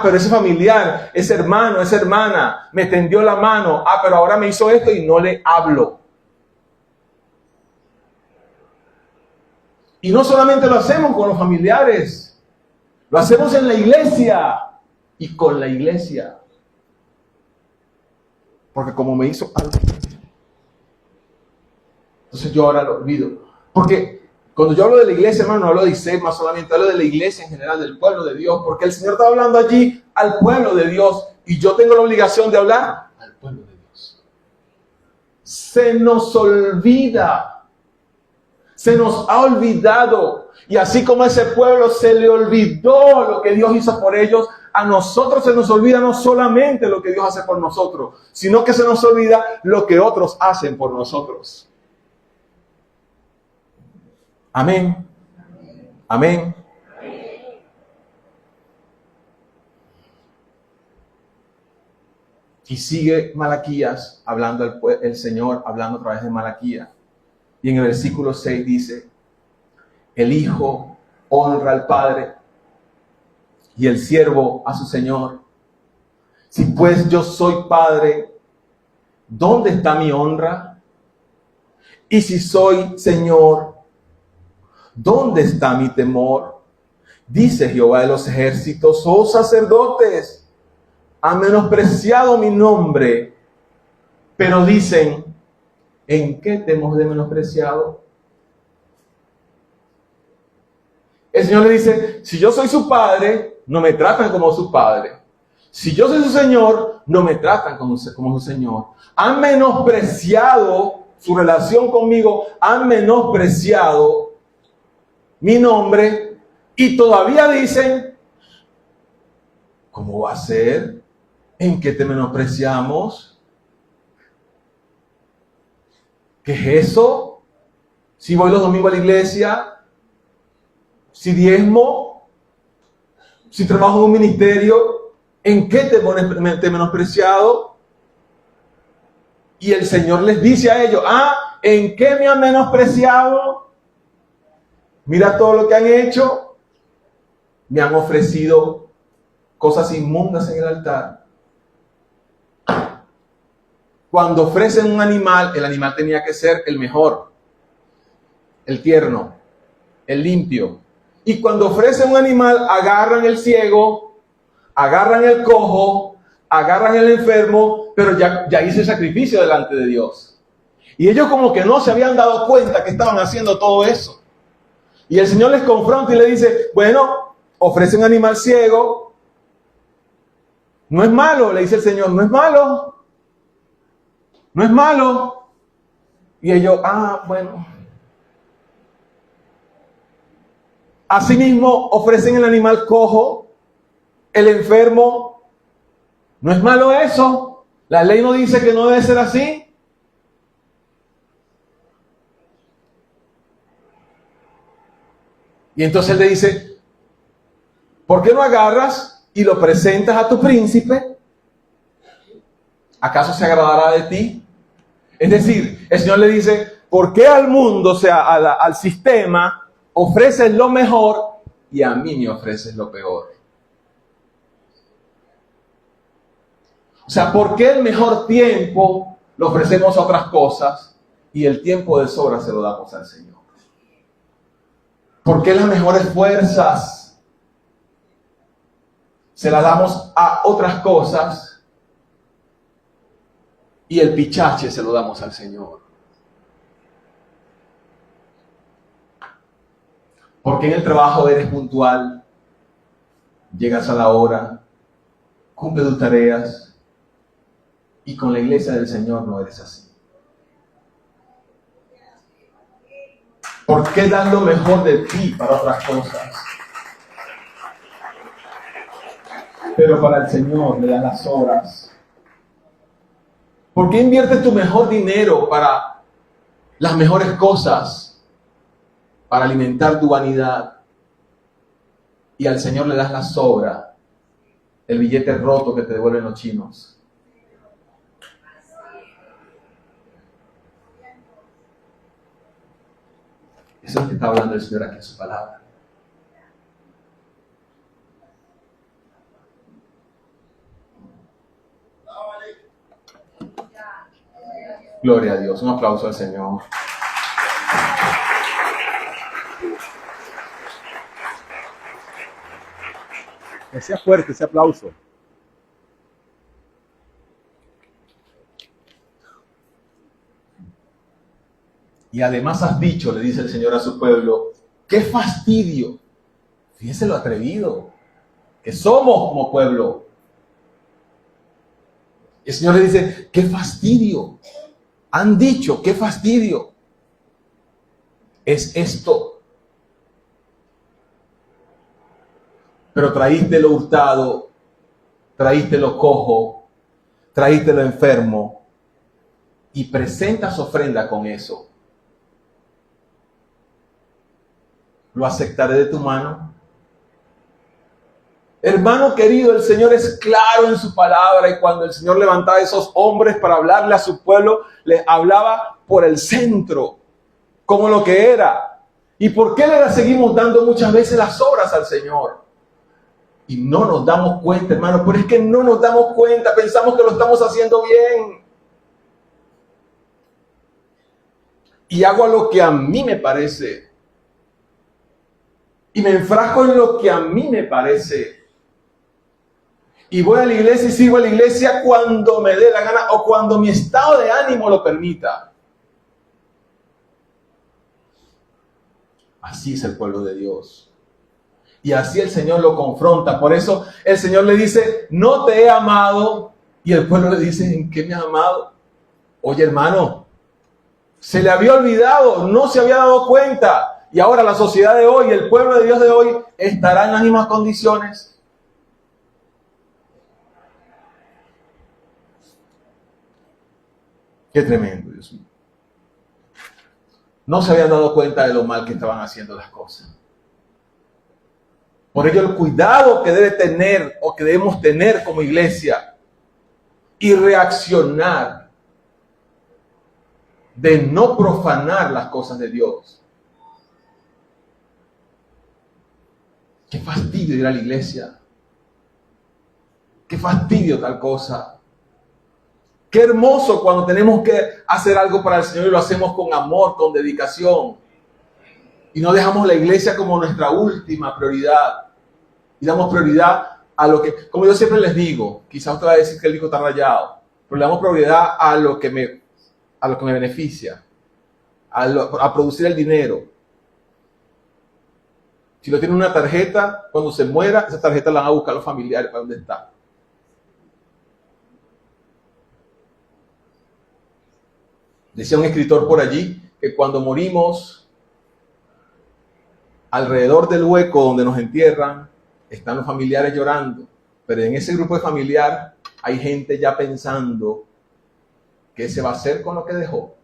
Pero ese familiar, ese hermano, esa hermana me tendió la mano. Pero ahora me hizo esto y no le hablo. Y no solamente lo hacemos con los familiares, lo hacemos en la iglesia y con la iglesia. Porque como me hizo algo, entonces yo ahora lo olvido. Porque cuando yo hablo de la iglesia, hermano, no hablo de ISEMA solamente, hablo de la iglesia en general, del pueblo de Dios, porque el Señor está hablando allí al pueblo de Dios y yo tengo la obligación de hablar al pueblo de Dios. Se nos olvida, se nos ha olvidado, y así como a ese pueblo se le olvidó lo que Dios hizo por ellos, a nosotros se nos olvida no solamente lo que Dios hace por nosotros, sino que se nos olvida lo que otros hacen por nosotros. Amén. Amén. Y sigue Malaquías hablando, el Señor hablando a través de Malaquías. Y en el versículo 6 dice, el Hijo honra al Padre y el siervo a su Señor. Si pues yo soy Padre, ¿dónde está mi honra? Y si soy Señor, ¿dónde está mi temor? Dice Jehová de los ejércitos, oh sacerdotes, han menospreciado mi nombre, pero dicen, ¿en qué te hemos de menospreciado? El Señor le dice, si yo soy su padre, no me tratan como su padre. Si yo soy su Señor, no me tratan como su Señor. Han menospreciado su relación conmigo, han menospreciado mi nombre y todavía dicen, ¿cómo va a ser? ¿En qué te menospreciamos? ¿Qué es eso? Si voy los domingos a la iglesia, si diezmo, si trabajo en un ministerio, ¿en qué te he menospreciado? Y el Señor les dice a ellos, ¿en qué me han menospreciado? Mira todo lo que han hecho. Me han ofrecido cosas inmundas en el altar. Cuando ofrecen un animal, el animal tenía que ser el mejor, el tierno, el limpio. Y cuando ofrecen un animal, agarran el ciego, agarran el cojo, agarran el enfermo, pero ya hice el sacrificio delante de Dios. Y ellos como que no se habían dado cuenta que estaban haciendo todo eso. Y el Señor les confronta y le dice, bueno, ofrece un animal ciego. No es malo, le dice el Señor, no es malo. No es malo. Y ellos, bueno. Asimismo, ofrecen el animal cojo, el enfermo. No es malo eso. La ley no dice que no debe ser así. Y entonces él le dice, ¿por qué no agarras y lo presentas a tu príncipe? ¿Acaso se agradará de ti? Es decir, el Señor le dice, ¿por qué al mundo, o sea, al sistema, ofreces lo mejor y a mí me ofreces lo peor? O sea, ¿por qué el mejor tiempo lo ofrecemos a otras cosas y el tiempo de sobra se lo damos al Señor? ¿Por qué las mejores fuerzas se las damos a otras cosas y el pichache se lo damos al Señor? ¿Por qué en el trabajo eres puntual, llegas a la hora, cumples tus tareas y con la iglesia del Señor no eres así? ¿Por qué das lo mejor de ti para otras cosas? pero para el Señor le das las obras. ¿Por qué inviertes tu mejor dinero para las mejores cosas, para alimentar tu vanidad? Y al Señor le das la sobra, el billete roto que te devuelven los chinos. Eso es lo que está hablando el Señor aquí en su palabra. Gloria a Dios. Un aplauso al Señor. Que sea fuerte ese aplauso. Y además has dicho, le dice el Señor a su pueblo, qué fastidio. Fíjense lo atrevido que somos como pueblo. Y el Señor le dice, qué fastidio. Han dicho, qué fastidio es esto. Pero traíste lo hurtado, traíste lo cojo, traíste lo enfermo y presentas ofrenda con eso. ¿Lo aceptaré de tu mano? Hermano querido, el Señor es claro en su palabra, y cuando el Señor levantaba a esos hombres para hablarle a su pueblo, les hablaba por el centro, como lo que era. ¿Y por qué le seguimos dando muchas veces las obras al Señor? Y no nos damos cuenta, hermano, pero es que no nos damos cuenta, pensamos que lo estamos haciendo bien. Y hago lo que a mí me parece. Y me enfrasco en lo que a mí me parece. Y voy a la iglesia y sigo a la iglesia cuando me dé la gana o cuando mi estado de ánimo lo permita. Así es el pueblo de Dios. Y así el Señor lo confronta. Por eso el Señor le dice, no te he amado. Y el pueblo le dice, ¿en qué me has amado? Oye, hermano, se le había olvidado, no se había dado cuenta. Y ahora la sociedad de hoy, el pueblo de Dios de hoy, estará en las mismas condiciones. Qué tremendo, Dios mío. No se habían dado cuenta de lo mal que estaban haciendo las cosas. Por ello, el cuidado que debe tener o que debemos tener como iglesia y reaccionar de no profanar las cosas de Dios. Qué fastidio ir a la iglesia. Qué fastidio tal cosa. Qué hermoso cuando tenemos que hacer algo para el Señor y lo hacemos con amor, con dedicación. Y no dejamos la iglesia como nuestra última prioridad. Y damos prioridad a lo que, como yo siempre les digo, quizás usted va a decir que el disco está rayado, pero le damos prioridad a lo que me beneficia, a producir el dinero. Si lo tiene una tarjeta, cuando se muera, esa tarjeta la van a buscar los familiares para dónde está. Decía un escritor por allí que cuando morimos, alrededor del hueco donde nos entierran, están los familiares llorando, pero en ese grupo de familiar hay gente ya pensando qué se va a hacer con lo que dejó.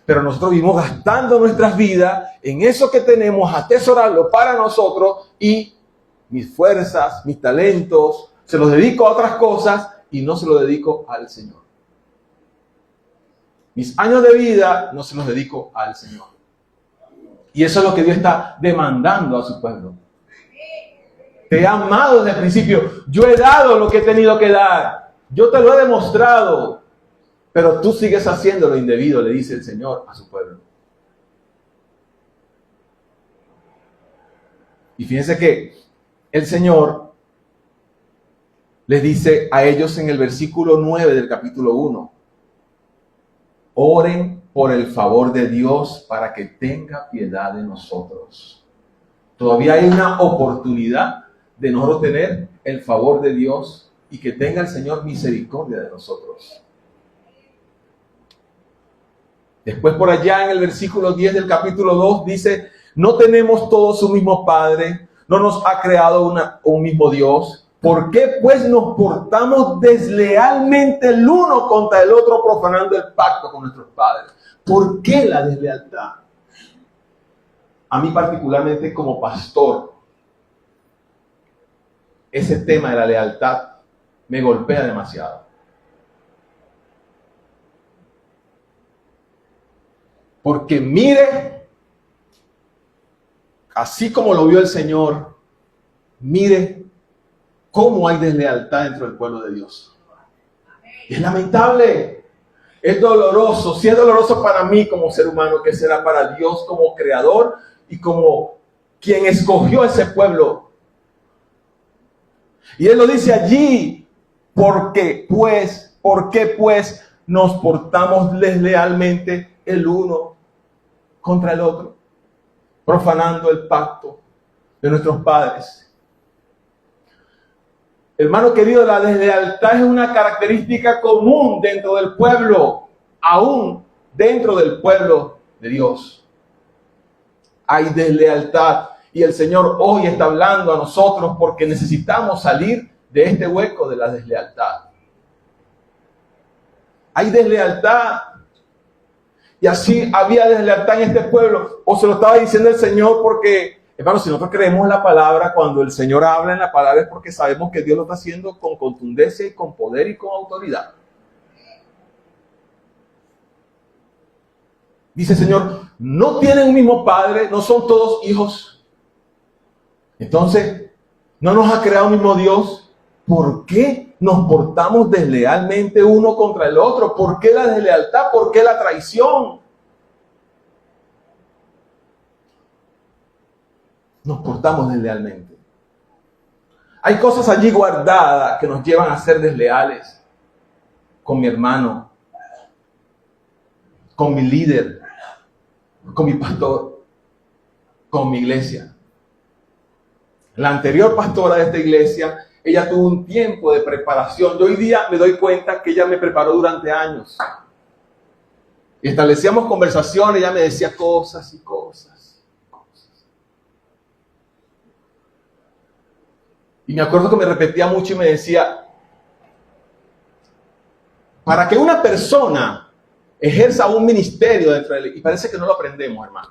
Pero nosotros vivimos gastando nuestras vidas en eso que tenemos, atesorarlo para nosotros, y mis fuerzas, mis talentos, se los dedico a otras cosas y no se los dedico al Señor. Mis años de vida no se los dedico al Señor. Y eso es lo que Dios está demandando a su pueblo. Te he amado desde el principio. Yo he dado lo que he tenido que dar. Yo te lo he demostrado. Pero tú sigues haciendo lo indebido, le dice el Señor a su pueblo. Y fíjense que el Señor les dice a ellos en el versículo 9 del capítulo 1. Oren por el favor de Dios para que tenga piedad de nosotros. Todavía hay una oportunidad de nosotros tener el favor de Dios y que tenga el Señor misericordia de nosotros. Después por allá en el versículo 10 del capítulo 2 dice, No tenemos todos un mismo Padre, no nos ha creado un mismo Dios. ¿Por qué pues nos portamos deslealmente el uno contra el otro, profanando el pacto con nuestros padres? ¿Por qué la deslealtad? A mí particularmente como pastor, ese tema de la lealtad me golpea demasiado. Porque mire, así como lo vio el Señor, mire cómo hay deslealtad dentro del pueblo de Dios. Es lamentable, es doloroso. Si es doloroso para mí como ser humano, ¿qué será para Dios como creador y como quien escogió ese pueblo? Y Él lo dice allí, ¿por qué pues nos portamos deslealmente el uno contra el otro, profanando el pacto de nuestros padres? Hermano querido, la deslealtad es una característica común dentro del pueblo, aún dentro del pueblo de Dios. Hay deslealtad y el Señor hoy está hablando a nosotros porque necesitamos salir de este hueco de la deslealtad. Hay deslealtad. Y así había deslealtad en este pueblo. O se lo estaba diciendo el Señor porque, hermano, si nosotros creemos la palabra, cuando el Señor habla en la palabra es porque sabemos que Dios lo está haciendo con contundencia y con poder y con autoridad. Dice el Señor, no tienen un mismo Padre, no son todos hijos. Entonces, ¿no nos ha creado un mismo Dios? ¿Por qué nos portamos deslealmente uno contra el otro? ¿Por qué la deslealtad? ¿Por qué la traición? Nos portamos deslealmente. Hay cosas allí guardadas que nos llevan a ser desleales con mi hermano, con mi líder, con mi pastor, con mi iglesia. La anterior pastora de esta iglesia, ella tuvo un tiempo de preparación. Yo hoy día me doy cuenta que ella me preparó durante años. Y establecíamos conversaciones, ella me decía cosas y cosas. Y me acuerdo que me repetía mucho y me decía, para que una persona ejerza un ministerio dentro de él, y parece que no lo aprendemos, hermano.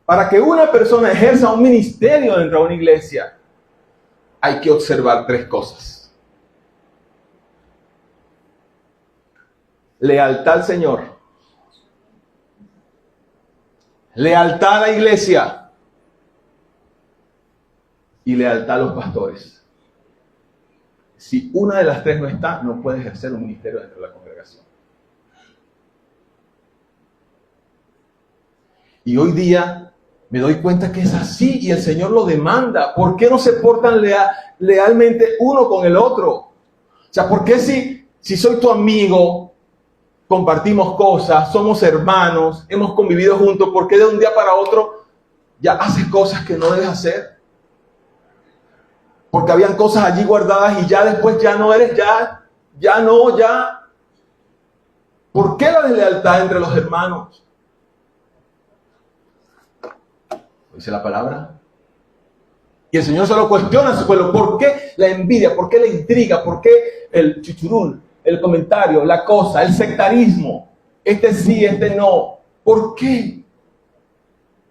Para que una persona ejerza un ministerio dentro de una iglesia, hay que observar tres cosas. Lealtad al Señor. Lealtad a la iglesia. Y lealtad a los pastores. Si una de las tres no está, no puede ejercer un ministerio dentro de la congregación. Y hoy día me doy cuenta que es así y el Señor lo demanda. ¿Por qué no se portan lealmente uno con el otro? O sea, ¿por qué si soy tu amigo, compartimos cosas, somos hermanos, hemos convivido juntos, ¿por qué de un día para otro ya haces cosas que no debes hacer? Porque habían cosas allí guardadas y ya después ya no eres, ya no. ¿Por qué la deslealtad entre los hermanos? Dice la palabra. Y el Señor se lo cuestiona a su pueblo. ¿Por qué la envidia? ¿Por qué la intriga? ¿Por qué el chichurún? El comentario, la cosa, el sectarismo. Este sí, este no. ¿Por qué?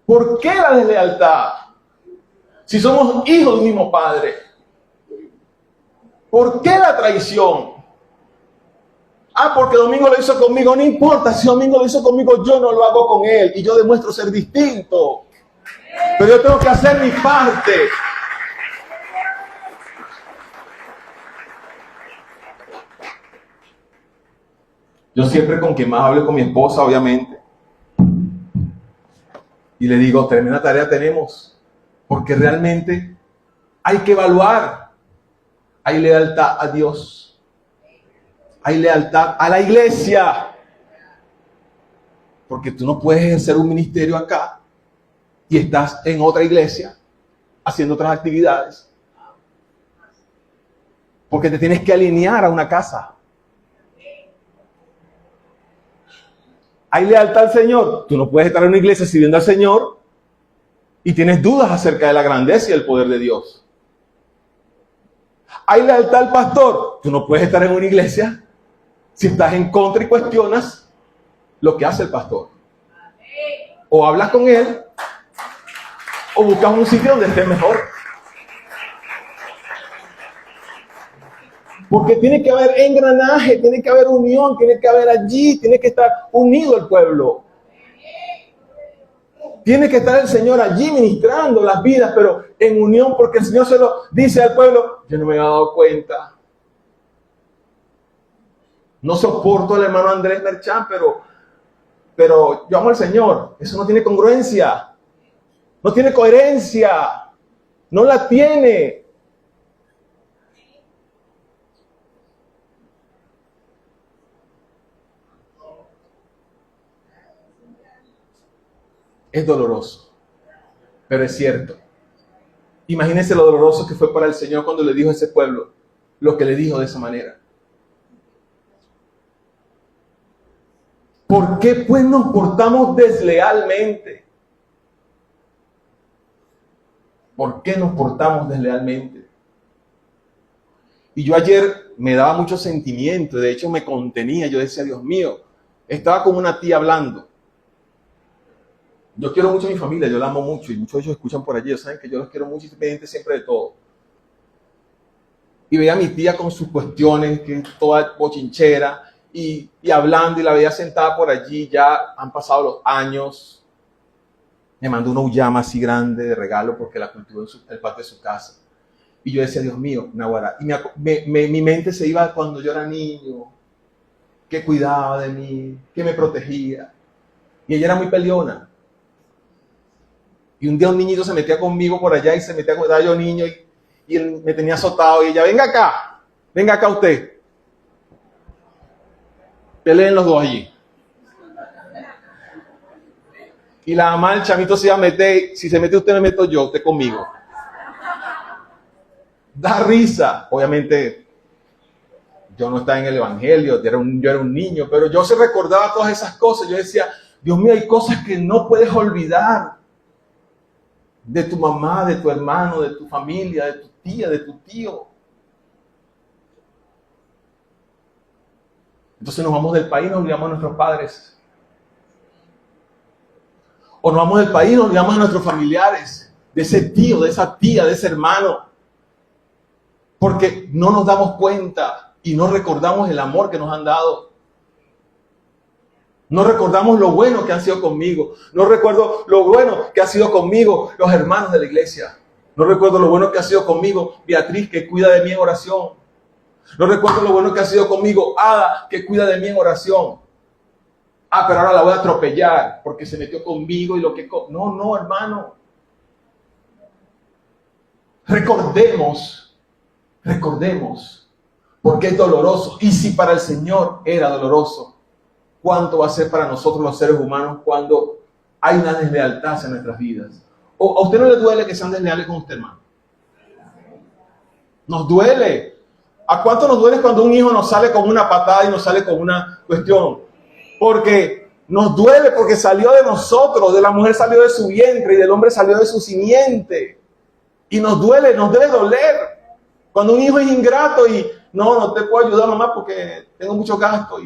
¿Por qué la deslealtad? Si somos hijos del mismo Padre. ¿Por qué la traición? Porque Domingo lo hizo conmigo. No importa, si Domingo lo hizo conmigo, yo no lo hago con él. Y yo demuestro ser distinto. Pero yo tengo que hacer mi parte. Yo siempre con quien más hablo con mi esposa, obviamente. Y le digo, tremenda tarea tenemos. Porque realmente hay que evaluar. Hay lealtad a Dios. Hay lealtad a la iglesia. Porque tú no puedes ejercer un ministerio acá y estás en otra iglesia haciendo otras actividades. Porque te tienes que alinear a una casa. ¿Hay lealtad al Señor? Tú no puedes estar en una iglesia sirviendo al Señor y tienes dudas acerca de la grandeza y el poder de Dios. ¿Hay lealtad al pastor? Tú no puedes estar en una iglesia si estás en contra y cuestionas lo que hace el pastor. O hablas con él o buscas un sitio donde esté mejor. Porque tiene que haber engranaje, tiene que haber unión, tiene que haber allí, tiene que estar unido el pueblo. Tiene que estar el Señor allí ministrando las vidas, pero en unión, porque el Señor se lo dice al pueblo. Yo no me había dado cuenta. No soporto al hermano Andrés Merchán, pero yo amo al Señor. Eso no tiene congruencia. No tiene coherencia. No la tiene. Es doloroso, pero es cierto. Imagínense lo doloroso que fue para el Señor cuando le dijo a ese pueblo lo que le dijo de esa manera. ¿Por qué pues nos portamos deslealmente? ¿Por qué nos portamos deslealmente? Y yo ayer me daba mucho sentimiento, de hecho me contenía, yo decía, Dios mío, estaba con una tía hablando. Yo quiero mucho a mi familia, yo la amo mucho y muchos de ellos escuchan por allí, saben que yo los quiero mucho y estoy pendiente siempre de todo. Y veía a mi tía con sus cuestiones, que es toda bochinchera, y hablando, y la veía sentada por allí, ya han pasado los años. Me mandó una uyama así grande de regalo porque la cultivó en el patio de su casa. Y yo decía, Dios mío, Naguará. Y mi mente se iba cuando yo era niño, que cuidaba de mí, que me protegía. Y ella era muy peleona. Y un día un niñito se metía conmigo por allá y se metía cuando era yo niño y él me tenía azotado. Y ella, venga acá usted. Peleen los dos allí. Y la mamá, el chamito se iba a meter, si se mete usted me meto yo, usted conmigo. Da risa. Obviamente, yo no estaba en el evangelio, yo era un niño, pero yo se recordaba todas esas cosas. Yo decía, Dios mío, hay cosas que no puedes olvidar. De tu mamá, de tu hermano, de tu familia, de tu tía, de tu tío. Entonces nos vamos del país y nos olvidamos de nuestros padres. O nos vamos del país y nos olvidamos de nuestros familiares, de ese tío, de esa tía, de ese hermano. Porque no nos damos cuenta y no recordamos el amor que nos han dado. No recordamos lo bueno que han sido conmigo. No recuerdo lo bueno que ha sido conmigo los hermanos de la iglesia. No recuerdo lo bueno que ha sido conmigo Beatriz, que cuida de mí en oración. No recuerdo lo bueno que ha sido conmigo Ada, que cuida de mí en oración. Pero ahora la voy a atropellar porque se metió conmigo y lo que... No, hermano. Recordemos, porque es doloroso. Y si para el Señor era doloroso, ¿cuánto va a ser para nosotros los seres humanos cuando hay una deslealtad en nuestras vidas? ¿O a usted no le duele que sean desleales con usted, hermano? Nos duele. ¿A cuánto nos duele cuando un hijo nos sale con una patada y nos sale con una cuestión? Porque nos duele porque salió de nosotros, de la mujer salió de su vientre y del hombre salió de su simiente. Y nos debe doler. Cuando un hijo es ingrato y no te puedo ayudar, mamá, porque tengo mucho gasto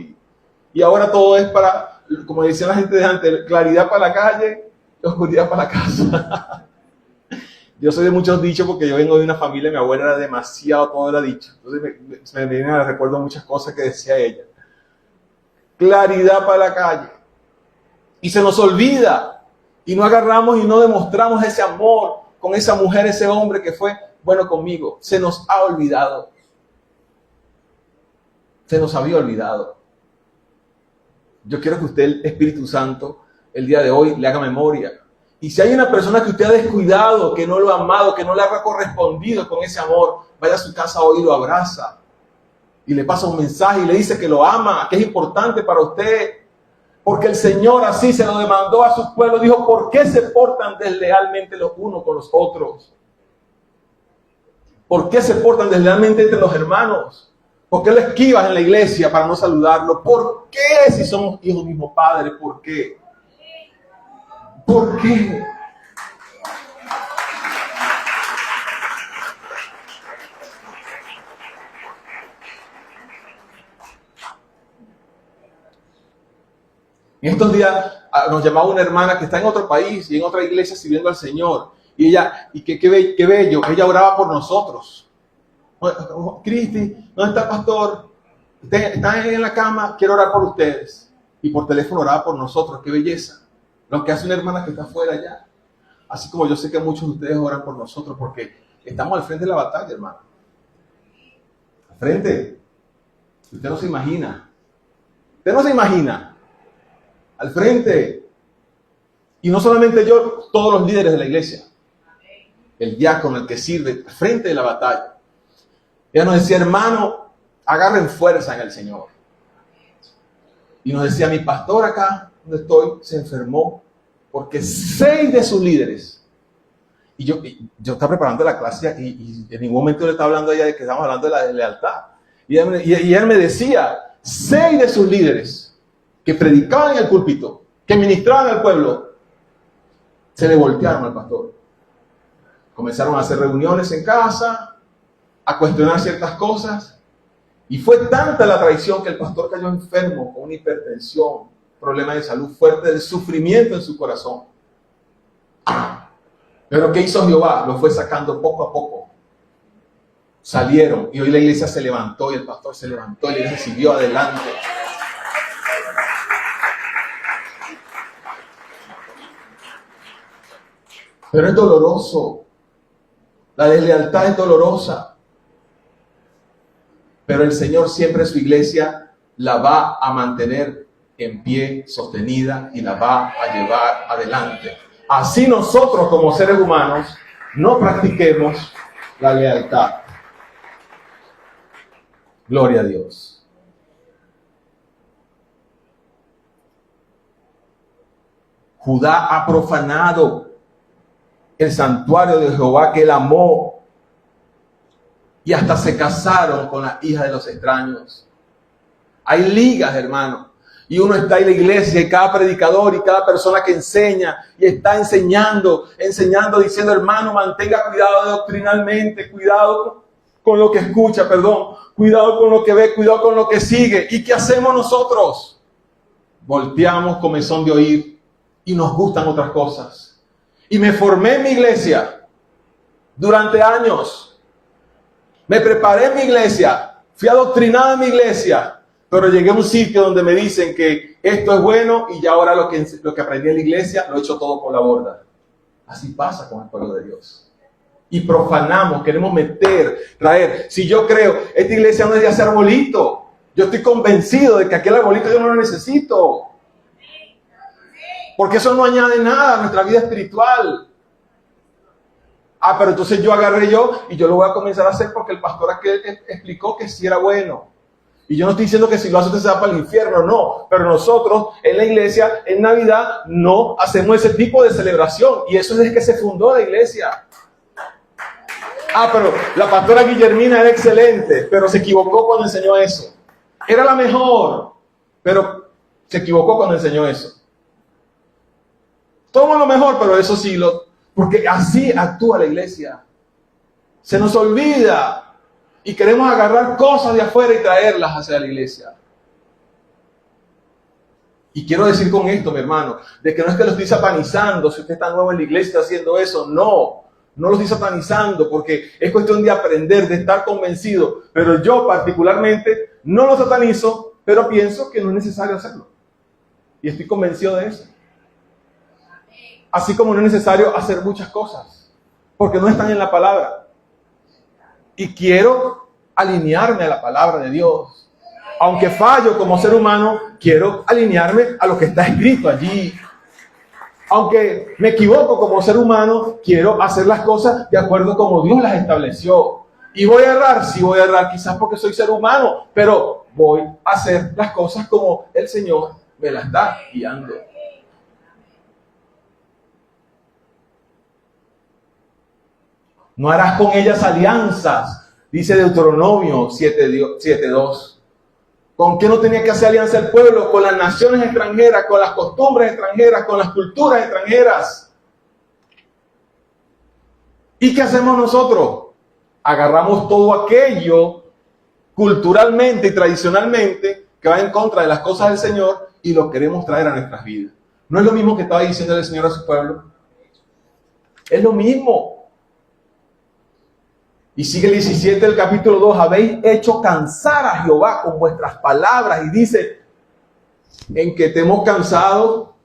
y ahora todo es para, como decía la gente de antes, claridad para la calle, oscuridad para la casa. Yo soy de muchos dichos porque yo vengo de una familia, mi abuela era demasiado, todo era dicho. Entonces me vienen a recuerdo muchas cosas que decía ella. Claridad para la calle. Y se nos olvida y no agarramos y no demostramos ese amor con esa mujer, ese hombre que fue bueno conmigo. Se nos ha olvidado. Se nos había olvidado. Yo quiero que usted, el Espíritu Santo, el día de hoy le haga memoria. Y si hay una persona que usted ha descuidado, que no lo ha amado, que no le ha correspondido con ese amor, vaya a su casa hoy y lo abraza. Y le pasa un mensaje y le dice que lo ama, que es importante para usted. Porque el Señor así se lo demandó a su pueblo. Dijo, ¿por qué se portan deslealmente los unos con los otros? ¿Por qué se portan deslealmente entre los hermanos? ¿Por qué lo esquivas en la iglesia para no saludarlo? ¿Por qué si somos hijos del mismo Padre? ¿Por qué? ¿Por qué? En estos días nos llamaba una hermana que está en otro país y en otra iglesia sirviendo al Señor. Y ella, qué bello, ella oraba por nosotros. Cristi, ¿dónde está el pastor? Están en la cama, quiero orar por ustedes. Y por teléfono oraba por nosotros, qué belleza. Lo que hace una hermana que está afuera allá. Así como yo sé que muchos de ustedes oran por nosotros porque estamos al frente de la batalla, hermano. Al frente. Usted no se imagina. Usted no se imagina. Al frente. Y no solamente yo, todos los líderes de la iglesia. El diácono, el que sirve, al frente de la batalla. Ella nos decía, hermano, agarren fuerza en el Señor. Y nos decía, mi pastor acá, donde estoy, se enfermó porque 6 de sus líderes. Y yo estaba preparando la clase y en ningún momento le estaba hablando a ella de que estamos hablando de la lealtad. Y él me decía, 6 de sus líderes que predicaban en el púlpito, que ministraban al pueblo, se le voltearon al pastor. Comenzaron a hacer reuniones en casa, a cuestionar ciertas cosas, y fue tanta la traición que el pastor cayó enfermo con una hipertensión, problema de salud fuerte, de sufrimiento en su corazón. Pero ¿qué hizo Jehová? Lo fue sacando poco a poco. Salieron, y hoy la iglesia se levantó, y el pastor se levantó, y la iglesia siguió adelante. Pero es doloroso. La deslealtad es dolorosa. Pero el Señor siempre su iglesia la va a mantener en pie, sostenida, y la va a llevar adelante. Así nosotros como seres humanos no practiquemos la lealtad. Gloria a Dios. Judá ha profanado el santuario de Jehová que él amó, y hasta se casaron con la hija de los extraños. Hay ligas, hermano, y uno está en la iglesia y cada predicador y cada persona que enseña y está enseñando, diciendo, hermano, mantenga cuidado doctrinalmente, cuidado con lo que escucha, cuidado con lo que ve, cuidado con lo que sigue. ¿Y qué hacemos nosotros? Volteamos comezón de oír y nos gustan otras cosas. Y me formé en mi iglesia durante años. Me preparé en mi iglesia. Fui adoctrinado en mi iglesia. Pero llegué a un sitio donde me dicen que esto es bueno y ya ahora lo que aprendí en la iglesia lo he hecho todo por la borda. Así pasa con el pueblo de Dios. Y profanamos, queremos meter, traer. Si yo creo, esta iglesia no es de hacer arbolito. Yo estoy convencido de que aquel arbolito yo no lo necesito. Porque eso no añade nada a nuestra vida espiritual. Pero entonces yo agarré y yo lo voy a comenzar a hacer porque el pastor aquel explicó que sí era bueno. Y yo no estoy diciendo que si lo hace usted se va para el infierno, no. Pero nosotros en la iglesia, en Navidad, no hacemos ese tipo de celebración. Y eso es desde que se fundó la iglesia. Pero la pastora Guillermina era excelente, pero se equivocó cuando enseñó eso. Era la mejor, pero se equivocó cuando enseñó eso. Toma lo mejor, pero eso sí, porque así actúa la iglesia. Se nos olvida y queremos agarrar cosas de afuera y traerlas hacia la iglesia. Y quiero decir con esto, mi hermano, de que no es que lo estoy satanizando, si usted está nuevo en la iglesia haciendo eso, no lo estoy satanizando, porque es cuestión de aprender, de estar convencido. Pero yo particularmente no lo satanizo, pero pienso que no es necesario hacerlo. Y estoy convencido de eso. Así como no es necesario hacer muchas cosas, porque no están en la palabra. Y quiero alinearme a la palabra de Dios. Aunque fallo como ser humano, quiero alinearme a lo que está escrito allí. Aunque me equivoco como ser humano, quiero hacer las cosas de acuerdo como Dios las estableció. Y voy a errar, sí voy a errar, quizás porque soy ser humano, pero voy a hacer las cosas como el Señor me las está guiando. No harás con ellas alianzas, Dice Deuteronomio 7:2. ¿Con qué no tenía que hacer alianza el pueblo? Con las naciones extranjeras, con las costumbres extranjeras, con las culturas extranjeras. ¿Y qué hacemos nosotros? Agarramos todo aquello culturalmente y tradicionalmente que va en contra de las cosas del Señor y lo queremos traer a nuestras vidas. ¿No es lo mismo que estaba diciendo el Señor a su pueblo? Es lo mismo. Y sigue el 17 del capítulo 2. Habéis hecho cansar a Jehová con vuestras palabras. Y dice, ¿en qué te hemos cansado?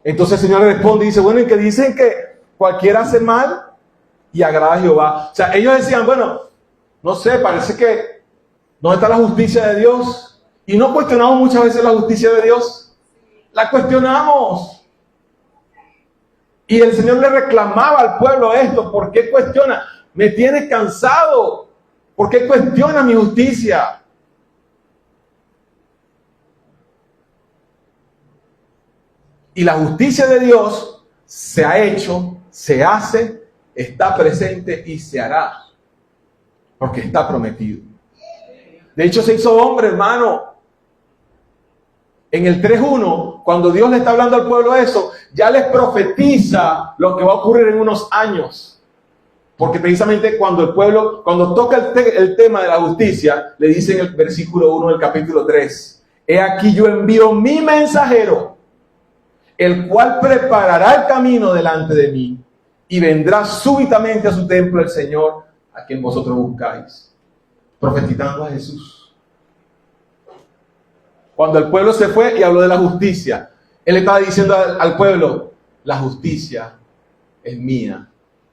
Entonces el Señor le responde y dice, bueno, ¿en qué dicen que cualquiera hace mal y agrada a Jehová? O sea, ellos decían, bueno, no sé, parece que ¿dónde está la justicia de Dios? Y no cuestionamos muchas veces la justicia de Dios. La cuestionamos. Y el Señor le reclamaba al pueblo esto. ¿Por qué cuestiona? Me tienes cansado. ¿Por qué cuestiona mi justicia? Y la justicia de Dios se ha hecho, se hace, está presente y se hará. Porque está prometido. De hecho, se hizo hombre, hermano. En el 3:1, cuando Dios le está hablando al pueblo eso, ya les profetiza lo que va a ocurrir en unos años. Porque precisamente cuando el pueblo, cuando toca el tema de la justicia, le dice en el versículo 1 del capítulo 3, he aquí yo envío mi mensajero, el cual preparará el camino delante de mí, y vendrá súbitamente a su templo el Señor, a quien vosotros buscáis. Profetizando a Jesús. Cuando el pueblo se fue y habló de la justicia, él estaba diciendo al pueblo, la justicia es mía.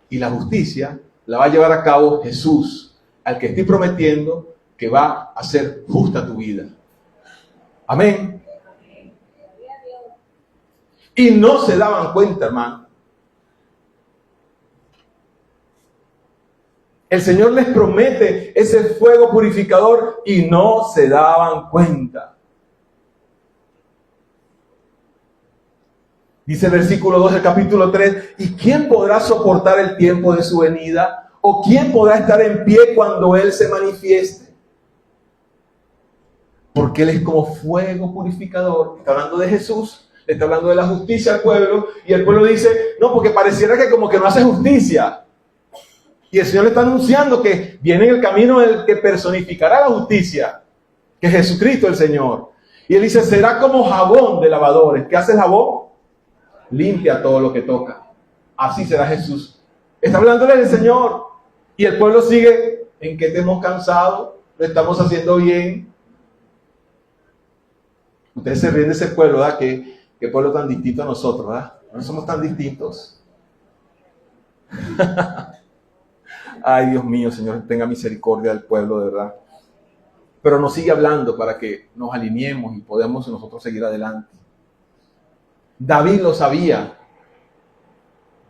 Y la justicia la va a llevar a cabo Jesús, al que estoy prometiendo que va a hacer justa tu vida. Amén. Y no se daban cuenta, hermano. El Señor les promete ese fuego purificador y no se daban cuenta. Dice el versículo 2 del capítulo 3, ¿y quién podrá soportar el tiempo de su venida? ¿O quién podrá estar en pie cuando Él se manifieste? Porque Él es como fuego purificador. Está hablando de Jesús, le está hablando de la justicia al pueblo, y el pueblo dice, no, porque pareciera que como que no hace justicia. Y el Señor le está anunciando que viene en el camino el que personificará la justicia, que es Jesucristo el Señor. Y Él dice, será como jabón de lavadores. ¿Qué hace el jabón? Limpia todo lo que toca. Así será Jesús. Está hablándole del Señor. Y el pueblo sigue, ¿en qué te hemos cansado? Lo estamos haciendo bien. Ustedes se ríen de ese pueblo, ¿verdad? Qué pueblo tan distinto a nosotros, ¿verdad? No somos tan distintos. Ay, Dios mío, Señor, tenga misericordia del pueblo, de verdad. Pero nos sigue hablando para que nos alineemos y podamos nosotros seguir adelante. David lo sabía.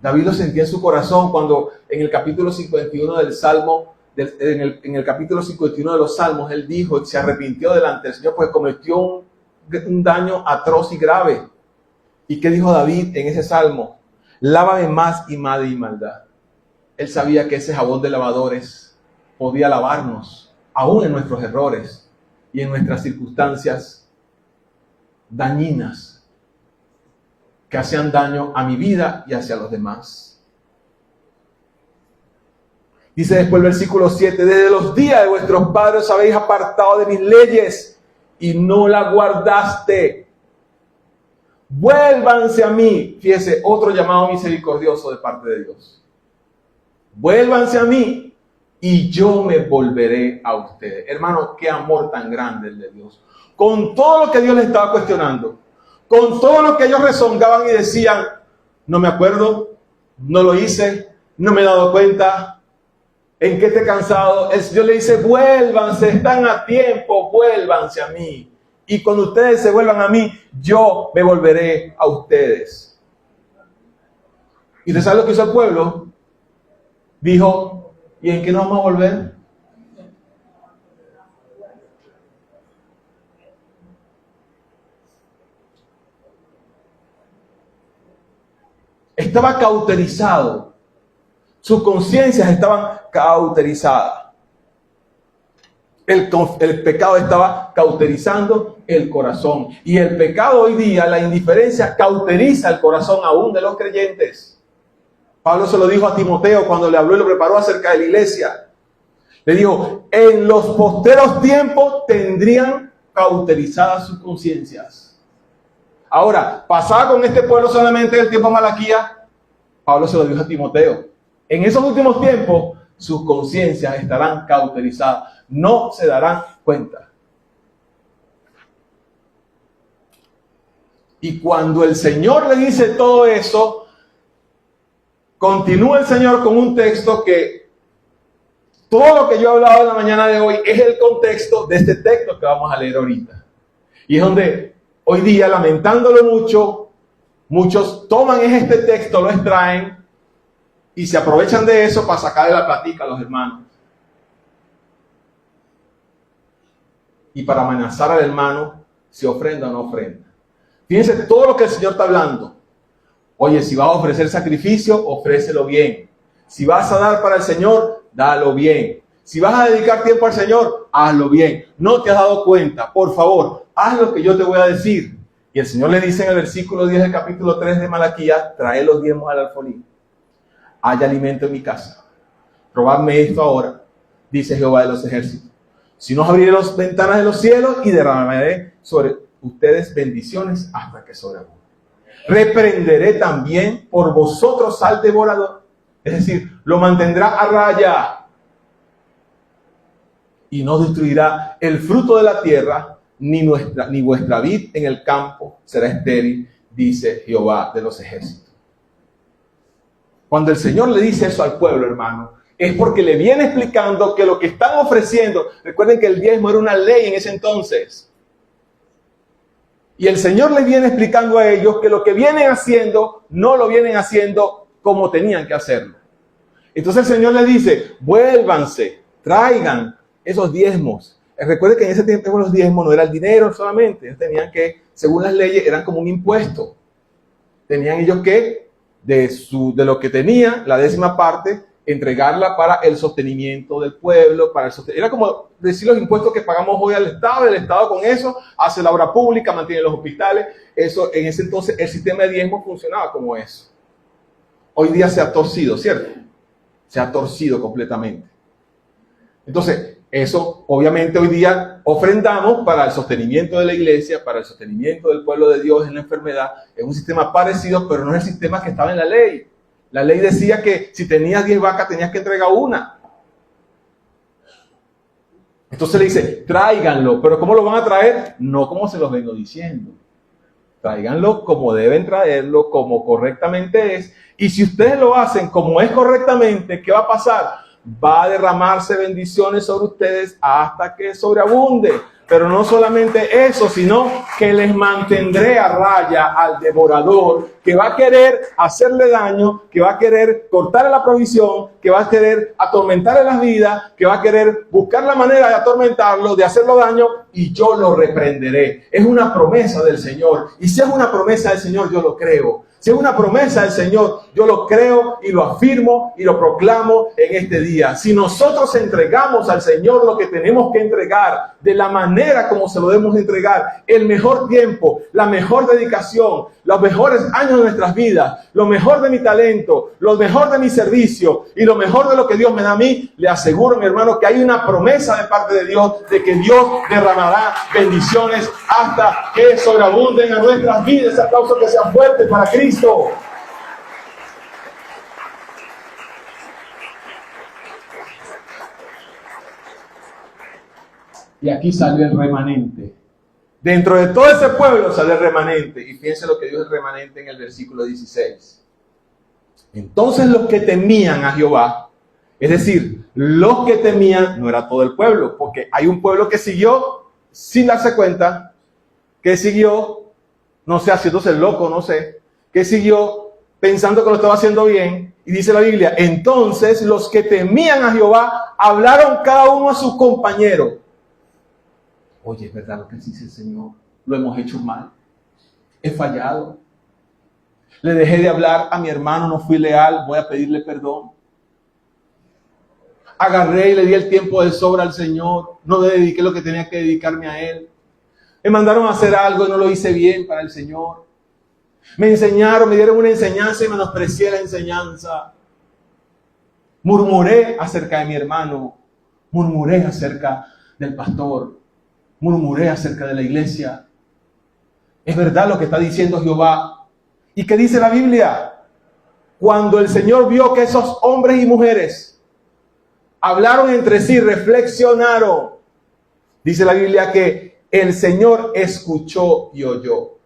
David lo sentía en su corazón cuando en el capítulo 51 del Salmo, en el capítulo 51 de los Salmos, él dijo, se arrepintió delante del Señor, pues cometió un daño atroz y grave. ¿Y qué dijo David en ese Salmo? Lávame más y más de mi maldad. Él sabía que ese jabón de lavadores podía lavarnos, aún en nuestros errores y en nuestras circunstancias dañinas que hacían daño a mi vida y hacia los demás. Dice después el versículo 7, desde los días de vuestros padres os habéis apartado de mis leyes y no la guardaste. Vuélvanse a mí. Fíjese, otro llamado misericordioso de parte de Dios. Vuélvanse a mí y yo me volveré a ustedes. Hermano, qué amor tan grande el de Dios. Con todo lo que Dios les estaba cuestionando, con todo lo que ellos rezongaban y decían, no me acuerdo, no lo hice, no me he dado cuenta, ¿en qué te he cansado? El Señor le dice, vuélvanse, están a tiempo, vuélvanse a mí. Y cuando ustedes se vuelvan a mí, yo me volveré a ustedes. ¿Y usted sabe lo que hizo el pueblo? Dijo, ¿y en qué nos vamos a volver? estaba cauterizado. Sus conciencias estaban cauterizadas. El pecado estaba cauterizando el corazón. Y el pecado hoy día, la indiferencia, cauteriza el corazón aún de los creyentes. Pablo se lo dijo a Timoteo cuando le habló y lo preparó acerca de la iglesia. Le dijo, en los posteros tiempos tendrían cauterizadas sus conciencias. Ahora, ¿pasaba con este pueblo solamente el tiempo de Malaquía? Pablo se lo dijo a Timoteo. En esos últimos tiempos, sus conciencias estarán cauterizadas. No se darán cuenta. Y cuando el Señor le dice todo eso, continúa el Señor con un texto que todo lo que yo he hablado en la mañana de hoy es el contexto de este texto que vamos a leer ahorita. Y es donde hoy día, lamentándolo mucho, muchos toman este texto, lo extraen y se aprovechan de eso para sacarle la platica a los hermanos. Y para amenazar al hermano, si ofrenda o no ofrenda. Fíjense todo lo que el Señor está hablando. Oye, si vas a ofrecer sacrificio, ofrécelo bien. Si vas a dar para el Señor, dalo bien. Si vas a dedicar tiempo al Señor, hazlo bien. No te has dado cuenta, por favor, haz lo que yo te voy a decir. Y el Señor le dice en el versículo 10 del capítulo 3 de Malaquías, trae los diezmos al alfolí. Hay alimento en mi casa. Probadme esto ahora, dice Jehová de los ejércitos. Si no, abriré las ventanas de los cielos y derramaré sobre ustedes bendiciones hasta que sobreabunde. Reprenderé también por vosotros al devorador. Es decir, lo mantendrá a raya. Y no destruirá el fruto de la tierra, ni vuestra vid en el campo será estéril, dice Jehová de los ejércitos. Cuando el Señor le dice eso al pueblo, hermano, es porque le viene explicando que lo que están ofreciendo, recuerden que el diezmo era una ley en ese entonces. Y el Señor le viene explicando a ellos que lo que vienen haciendo, no lo vienen haciendo como tenían que hacerlo. Entonces el Señor le dice, vuélvanse, traigan esos diezmos. Recuerden que en ese tiempo los diezmos no era el dinero solamente. Ellos tenían que, según las leyes, eran como un impuesto. Tenían ellos que, de lo que tenían, la 10ª parte, entregarla para el sostenimiento del pueblo, era como decir los impuestos que pagamos hoy al Estado. El Estado con eso hace la obra pública, mantiene los hospitales. Eso, en ese entonces el sistema de diezmo funcionaba como eso. Hoy día se ha torcido, ¿cierto? Se ha torcido completamente. Entonces, eso obviamente hoy día ofrendamos para el sostenimiento de la iglesia, para el sostenimiento del pueblo de Dios en la enfermedad. Es un sistema parecido, pero no es el sistema que estaba en la ley. La ley decía que si tenías 10 vacas tenías que entregar una. Entonces le dice, tráiganlo. ¿Pero cómo lo van a traer? No como se los vengo diciendo. Tráiganlo como deben traerlo, como correctamente es. Y si ustedes lo hacen como es correctamente, ¿qué va a pasar? Va a derramarse bendiciones sobre ustedes hasta que sobreabunde. Pero no solamente eso, sino que les mantendré a raya al devorador, que va a querer hacerle daño, que va a querer cortarle la provisión, que va a querer atormentarle las vidas, que va a querer buscar la manera de atormentarlo, de hacerlo daño, y yo lo reprenderé. Es una promesa del Señor. Y si es una promesa del Señor, yo lo creo. Si es una promesa del Señor, yo lo creo y lo afirmo y lo proclamo en este día. Si nosotros entregamos al Señor lo que tenemos que entregar, de la manera como se lo debemos entregar, el mejor tiempo, la mejor dedicación, los mejores años de nuestras vidas, lo mejor de mi talento, lo mejor de mi servicio y lo mejor de lo que Dios me da a mí, le aseguro, mi hermano, que hay una promesa de parte de Dios de que Dios derramará bendiciones hasta que sobreabunden a nuestras vidas. Ese aplauso que sea fuerte para Cristo. Y aquí salió el remanente. Dentro de todo ese pueblo sale el remanente. Y fíjense lo que dijo el remanente en el versículo 16. Entonces los que temían a Jehová, es decir, los que temían, no era todo el pueblo, porque hay un pueblo que siguió sin darse cuenta, que siguió, no sé, haciéndose el loco, no sé, que siguió pensando que lo estaba haciendo bien. Y dice la Biblia, entonces los que temían a Jehová hablaron cada uno a su compañero. Oye, es verdad lo que dice el Señor, lo hemos hecho mal, he fallado. Le dejé de hablar a mi hermano, no fui leal, voy a pedirle perdón. Agarré y le di el tiempo de sobra al Señor, no le dediqué lo que tenía que dedicarme a Él. Me mandaron a hacer algo y no lo hice bien para el Señor. Me enseñaron, me dieron una enseñanza y menosprecié la enseñanza. Murmuré acerca de mi hermano, murmuré acerca del pastor, murmuré acerca de la iglesia. Es verdad lo que está diciendo Jehová. ¿Y qué dice la Biblia? Cuando el Señor vio que esos hombres y mujeres hablaron entre sí, reflexionaron, dice la Biblia que el Señor escuchó y oyó.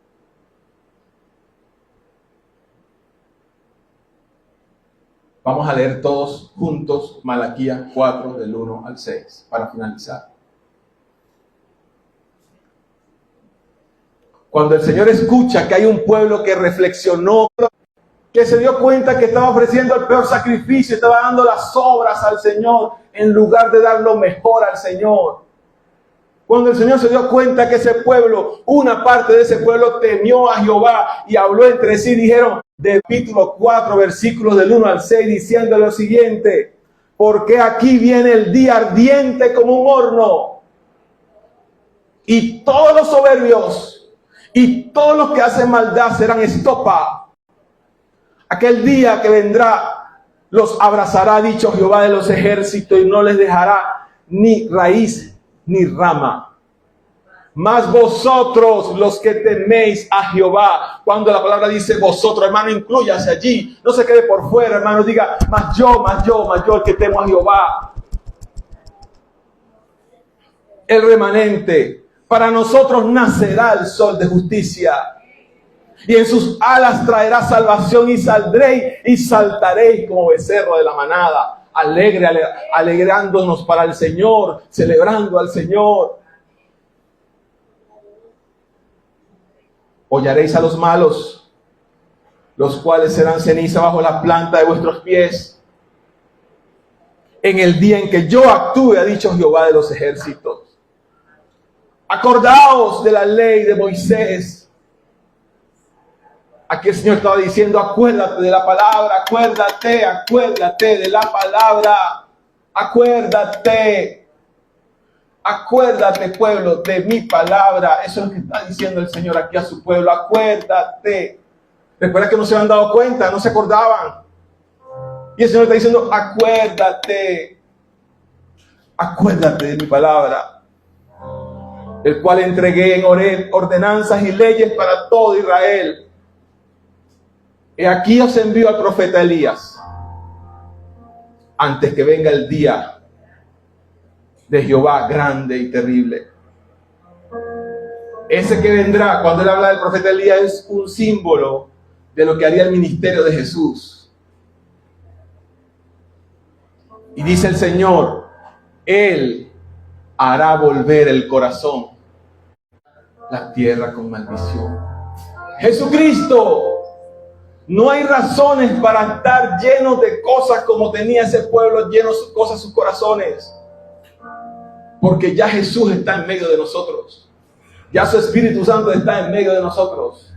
Vamos a leer todos juntos Malaquías 4 del 1 al 6 para finalizar. Cuando el Señor escucha que hay un pueblo que reflexionó, que se dio cuenta que estaba ofreciendo el peor sacrificio, estaba dando las obras al Señor en lugar de dar lo mejor al Señor. Cuando el Señor se dio cuenta que ese pueblo, una parte de ese pueblo temió a Jehová y habló entre sí, dijeron, del capítulo 4, versículos del 1 al 6, diciendo lo siguiente: porque aquí viene el día ardiente como un horno, y todos los soberbios y todos los que hacen maldad serán estopa. Aquel día que vendrá los abrazará, dicho Jehová de los ejércitos, y no les dejará ni raíz ni rama. Mas vosotros, los que teméis a Jehová, cuando la palabra dice vosotros, hermano, inclúyase allí, no se quede por fuera, hermano, diga, mas yo, el que temo a Jehová. El remanente, para nosotros nacerá el sol de justicia, y en sus alas traerá salvación, y saldréis y saltaréis como becerro de la manada. Alegrándonos para el Señor, celebrando al Señor. Hollaréis a los malos, los cuales serán ceniza bajo la planta de vuestros pies, en el día en que yo actúe, ha dicho Jehová de los ejércitos. Acordaos de la ley de Moisés. Aquí el Señor estaba diciendo, acuérdate de la palabra, acuérdate de la palabra, acuérdate pueblo de mi palabra. Eso es lo que está diciendo el Señor aquí a su pueblo, acuérdate. Recuerda que no se habían dado cuenta, no se acordaban. Y el Señor está diciendo, acuérdate de mi palabra, el cual entregué en Horeb ordenanzas y leyes para todo Israel. He aquí os envío al profeta Elías, antes que venga el día de Jehová grande y terrible. Ese que vendrá, cuando él habla del profeta Elías, es un símbolo de lo que haría el ministerio de Jesús. Y dice el Señor, Él hará volver el corazón, la tierra con maldición. Jesucristo. No hay razones para estar llenos de cosas como tenía ese pueblo, llenos de cosas sus corazones. Porque ya Jesús está en medio de nosotros. Ya su Espíritu Santo está en medio de nosotros.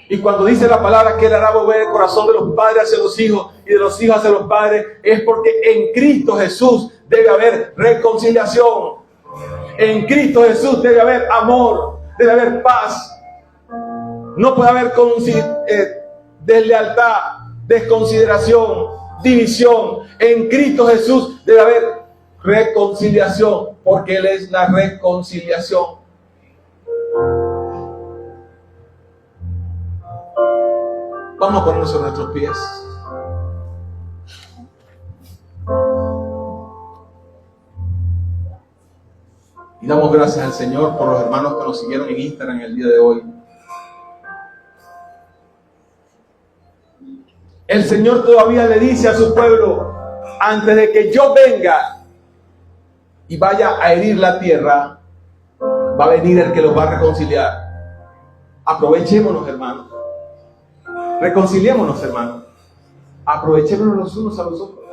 Y cuando dice la palabra que Él hará volver el corazón de los padres hacia los hijos y de los hijos hacia los padres, es porque en Cristo Jesús debe haber reconciliación. En Cristo Jesús debe haber amor, debe haber paz. No puede haber deslealtad, desconsideración, división. En Cristo Jesús debe haber reconciliación, porque Él es la reconciliación. Vamos a ponernos sobre nuestros pies. Y damos gracias al Señor por los hermanos que nos siguieron en Instagram el día de hoy. El Señor todavía le dice a su pueblo, antes de que yo venga y vaya a herir la tierra, va a venir el que los va a reconciliar. Aprovechémonos, hermanos. Reconciliémonos, hermanos. Aprovechémonos los unos a los otros.